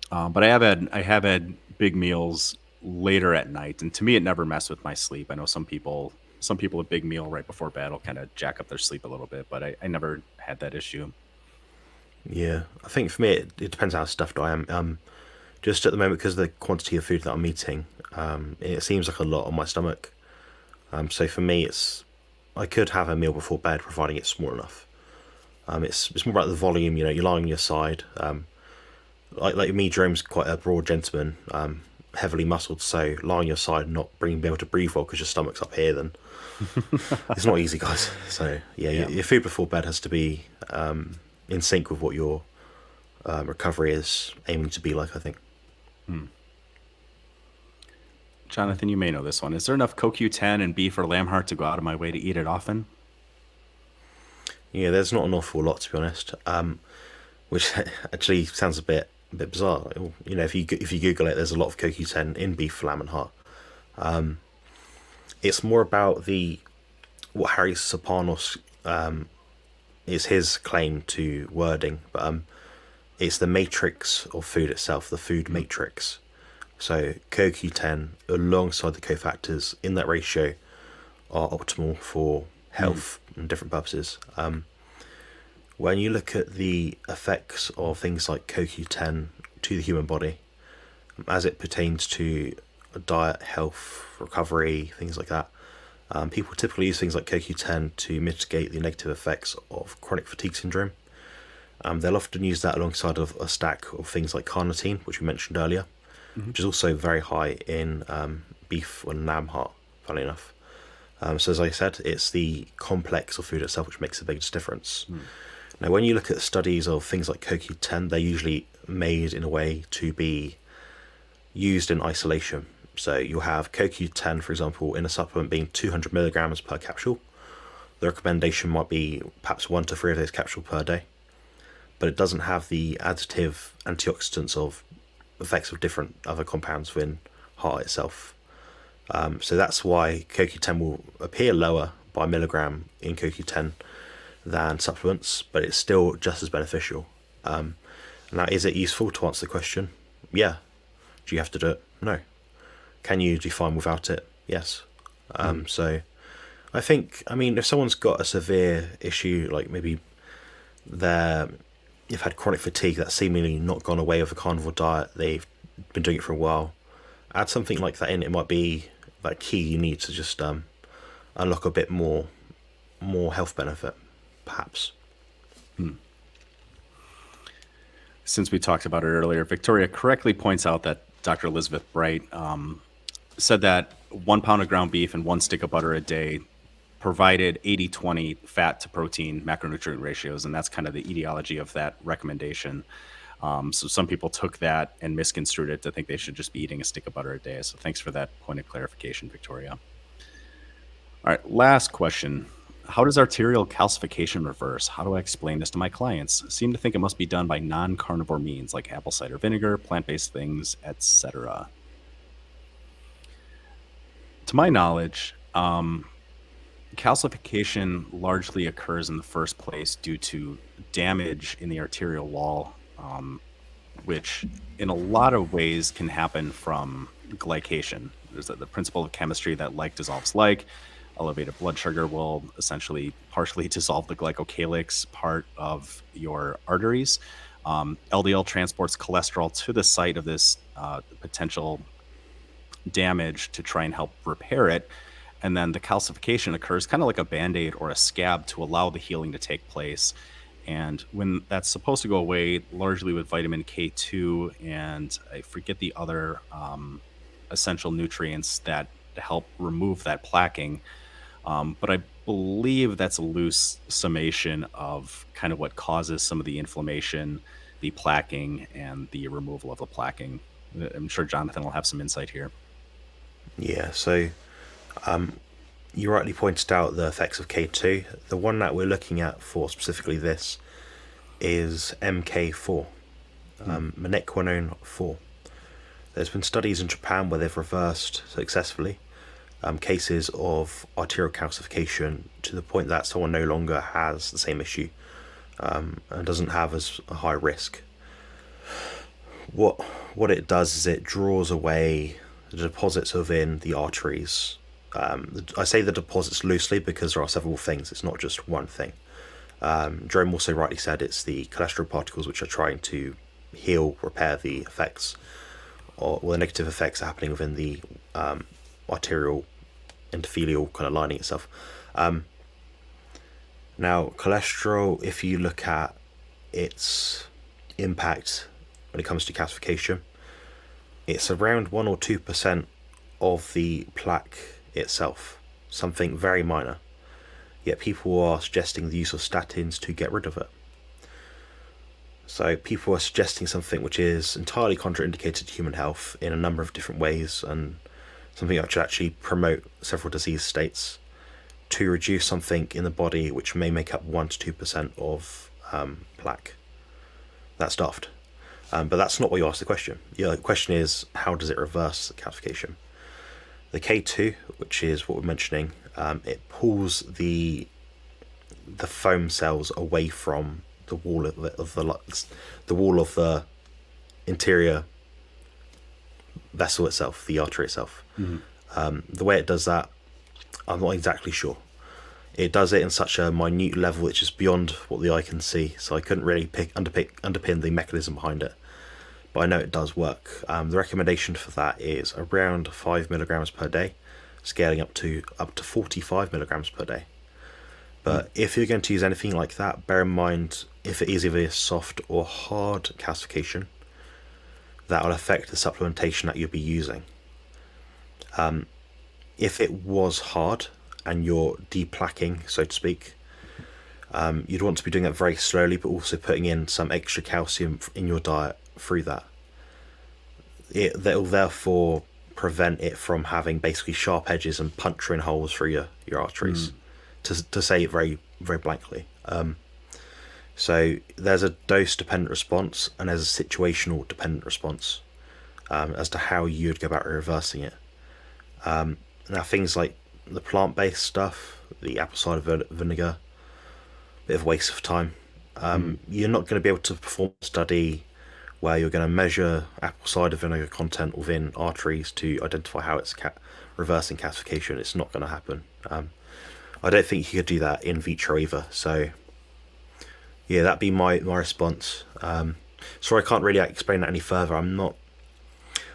But I have had big meals later at night, and to me it never messed with my sleep. I know some people a big meal right before bed will kind of jack up their sleep a little bit, but I never had that issue. Yeah, I think for me it depends how stuffed I am. Just at the moment, because of the quantity of food that I'm eating, it seems like a lot on my stomach. So for me, I could have a meal before bed, providing it's small enough. It's more about the volume. You know, you're lying on your side. Like me, Jerome's quite a broad gentleman, heavily muscled. So lying on your side, not being able to breathe well because your stomach's up here, then it's not easy, guys. So yeah. Your food before bed has to be in sync with what your recovery is aiming to be like, I think. Jonathan, you may know this one. Is there enough CoQ10 and beef or lamb heart to go out of my way to eat it often? Yeah, there's not an awful lot, to be honest. Which actually sounds a bit bizarre. You know, if you Google it, there's a lot of CoQ10 in beef, lamb, and heart. It's more about what Harry Sopanos is his claim to wording, but it's the matrix of food itself, the food matrix. So CoQ10 alongside the cofactors in that ratio are optimal for health and different purposes. When you look at the effects of things like CoQ10 to the human body, as it pertains to diet, health, recovery, things like that, people typically use things like CoQ10 to mitigate the negative effects of chronic fatigue syndrome. They'll often use that alongside of a stack of things like carnitine, which we mentioned earlier, which is also very high in beef and lamb heart, funnily enough. So as I said, it's the complex of food itself which makes the biggest difference. Now, when you look at studies of things like CoQ10, they're usually made in a way to be used in isolation. So you'll have CoQ10, for example, in a supplement being 200 milligrams per capsule. The recommendation might be perhaps 1 to 3 of those capsules per day, but it doesn't have the additive antioxidants of effects of different other compounds within heart itself. So that's why CoQ10 will appear lower by milligram in CoQ10 than supplements, but it's still just as beneficial. Now, is it useful to answer the question? Yeah. Do you have to do it? No. Can you do fine without it? Yes. So I think, if someone's got a severe issue, like maybe you've had chronic fatigue that's seemingly not gone away with a carnivore diet, they've been doing it for a while, add something like that in. It might be that key you need to just unlock a bit more health benefit, perhaps. Since we talked about it earlier, Victoria correctly points out that Dr. Elizabeth Bright said that 1 pound of ground beef and 1 stick of butter a day provided 80-20 fat to protein macronutrient ratios, and that's kind of the etiology of that recommendation. So some people took that and misconstrued it to think they should just be eating a stick of butter a day. So thanks for that point of clarification, Victoria. All right, last question. How does arterial calcification reverse? How do I explain this to my clients? Seem to think it must be done by non-carnivore means like apple cider vinegar, plant-based things, etc. To my knowledge, calcification largely occurs in the first place due to damage in the arterial wall, which in a lot of ways can happen from glycation. There's the principle of chemistry that like dissolves like. Elevated blood sugar will essentially partially dissolve the glycocalyx part of your arteries. LDL transports cholesterol to the site of this potential damage to try and help repair it. And then the calcification occurs kind of like a Band-Aid or a scab to allow the healing to take place. And when that's supposed to go away, largely with vitamin K2, and I forget the other essential nutrients that help remove that plaquing. But I believe that's a loose summation of kind of what causes some of the inflammation, the plaquing, and the removal of the plaquing. I'm sure Jonathan will have some insight here. Yeah, so you rightly pointed out the effects of K2. The one that we're looking at for specifically this is MK4, menaquinone 4. There's been studies in Japan where they've reversed successfully cases of arterial calcification to the point that someone no longer has the same issue and doesn't have as a high risk. What it does is it draws away the deposits within the arteries. I say the deposits loosely because there are several things. It's not just one thing. Jerome also rightly said it's the cholesterol particles which are trying to heal, repair the effects or the negative effects happening within the arterial endothelial kind of lining itself. Now, cholesterol, if you look at its impact when it comes to calcification, it's around 1 or 2% of the plaque itself, something very minor. Yet people are suggesting the use of statins to get rid of it. So people are suggesting something which is entirely contraindicated to human health in a number of different ways, and something that should actually promote several disease states to reduce something in the body which may make up 1 to 2% of plaque. That's daft. But that's not what you asked the question. The question is, how does it reverse the calcification? The K2, which is what we're mentioning, it pulls the foam cells away from the wall of the wall of the interior vessel itself, the artery itself. Mm-hmm. The way it does that, I'm not exactly sure. It does it in such a minute level which is beyond what the eye can see, so I couldn't really underpin the mechanism behind it. But I know it does work. The recommendation for that is around 5 milligrams per day, scaling up to 45 milligrams per day. But if you're going to use anything like that, bear in mind if it is either soft or hard calcification, that will affect the supplementation that you'll be using. If it was hard and you're deplaquing, so to speak, you'd want to be doing that very slowly, but also putting in some extra calcium in your diet through that. That will therefore prevent it from having basically sharp edges and puncturing holes through your arteries, to say it very, very blankly. So there's a dose-dependent response and there's a situational-dependent response as to how you'd go about reversing it. Now things like the plant-based stuff, the apple cider vinegar, bit of waste of time. You're not going to be able to perform a study where you're going to measure apple cider vinegar content within arteries to identify how it's reversing calcification. It's not going to happen. I don't think you could do that in vitro either. So yeah, that'd be my response. Sorry, I can't really explain that any further.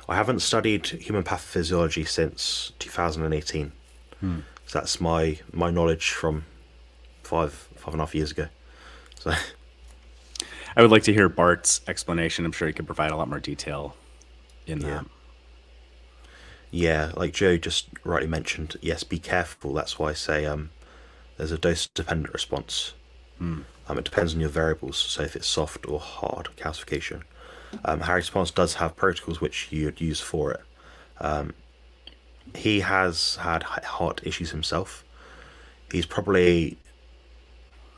I haven't studied human pathophysiology since 2018. So that's my knowledge from five and a half years ago. So I would like to hear Bart's explanation. I'm sure he could provide a lot more detail in that. Yeah, like Joe just rightly mentioned, yes, be careful. That's why I say there's a dose-dependent response. It depends on your variables, so if it's soft or hard calcification. Harry Spence does have protocols which you'd use for it. He has had heart issues himself. He's probably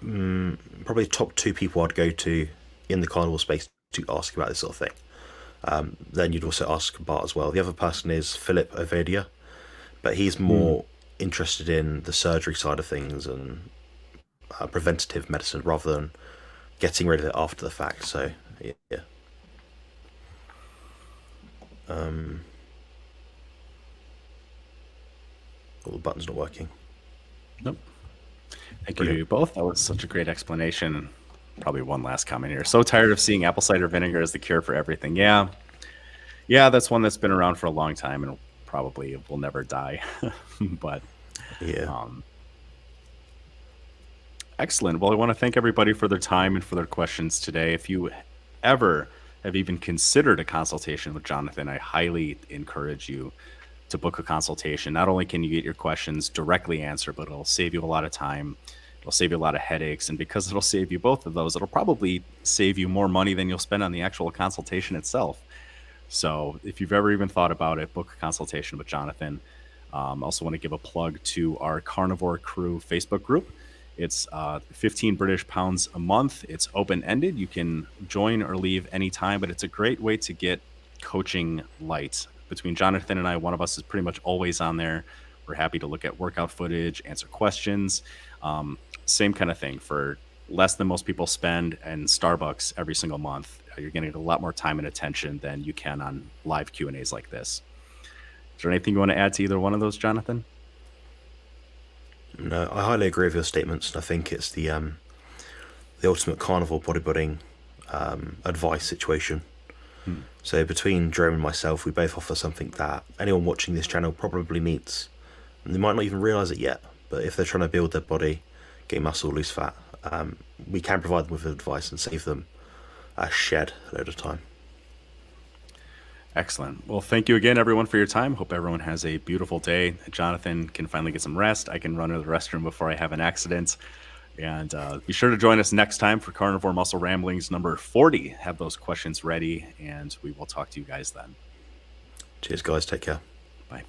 top 2 people I'd go to in the carnival space to ask about this sort of thing. Then you'd also ask Bart as well. The other person is Philip Ovadia, but he's more interested in the surgery side of things and preventative medicine rather than getting rid of it after the fact. So yeah. Oh, the button's not working. Nope. Thank you both. That was such a great explanation. Probably one last comment here. So tired of seeing apple cider vinegar as the cure for everything. Yeah, that's one that's been around for a long time and probably will never die. But yeah. Excellent. Well, I want to thank everybody for their time and for their questions today. If you ever have even considered a consultation with Jonathan, I highly encourage you to book a consultation. Not only can you get your questions directly answered, but it'll save you a lot of time. It'll save you a lot of headaches. And because it'll save you both of those, it'll probably save you more money than you'll spend on the actual consultation itself. So if you've ever even thought about it, book a consultation with Jonathan. Also want to give a plug to our Carnivore Crew Facebook group. It's 15 British pounds a month. It's open-ended. You can join or leave anytime, but it's a great way to get coaching light. Between Jonathan and I, one of us is pretty much always on there. We're happy to look at workout footage, answer questions. Same kind of thing for less than most people spend in Starbucks every single month. You're getting a lot more time and attention than you can on live Q&As like this. Is there anything you want to add to either one of those, Jonathan? No, I highly agree with your statements. I think it's the ultimate carnivore bodybuilding advice situation. So between Jerome and myself, we both offer something that anyone watching this channel probably needs. And they might not even realise it yet, but if they're trying to build their body, gain muscle, lose fat, we can provide them with advice and save them a shed load of time. Excellent. Well, thank you again, everyone, for your time. Hope everyone has a beautiful day. Jonathan can finally get some rest. I can run to the restroom before I have an accident. And be sure to join us next time for Carnivore Muscle Ramblings number 40. Have those questions ready, and we will talk to you guys then. Cheers, guys. Take care. Bye.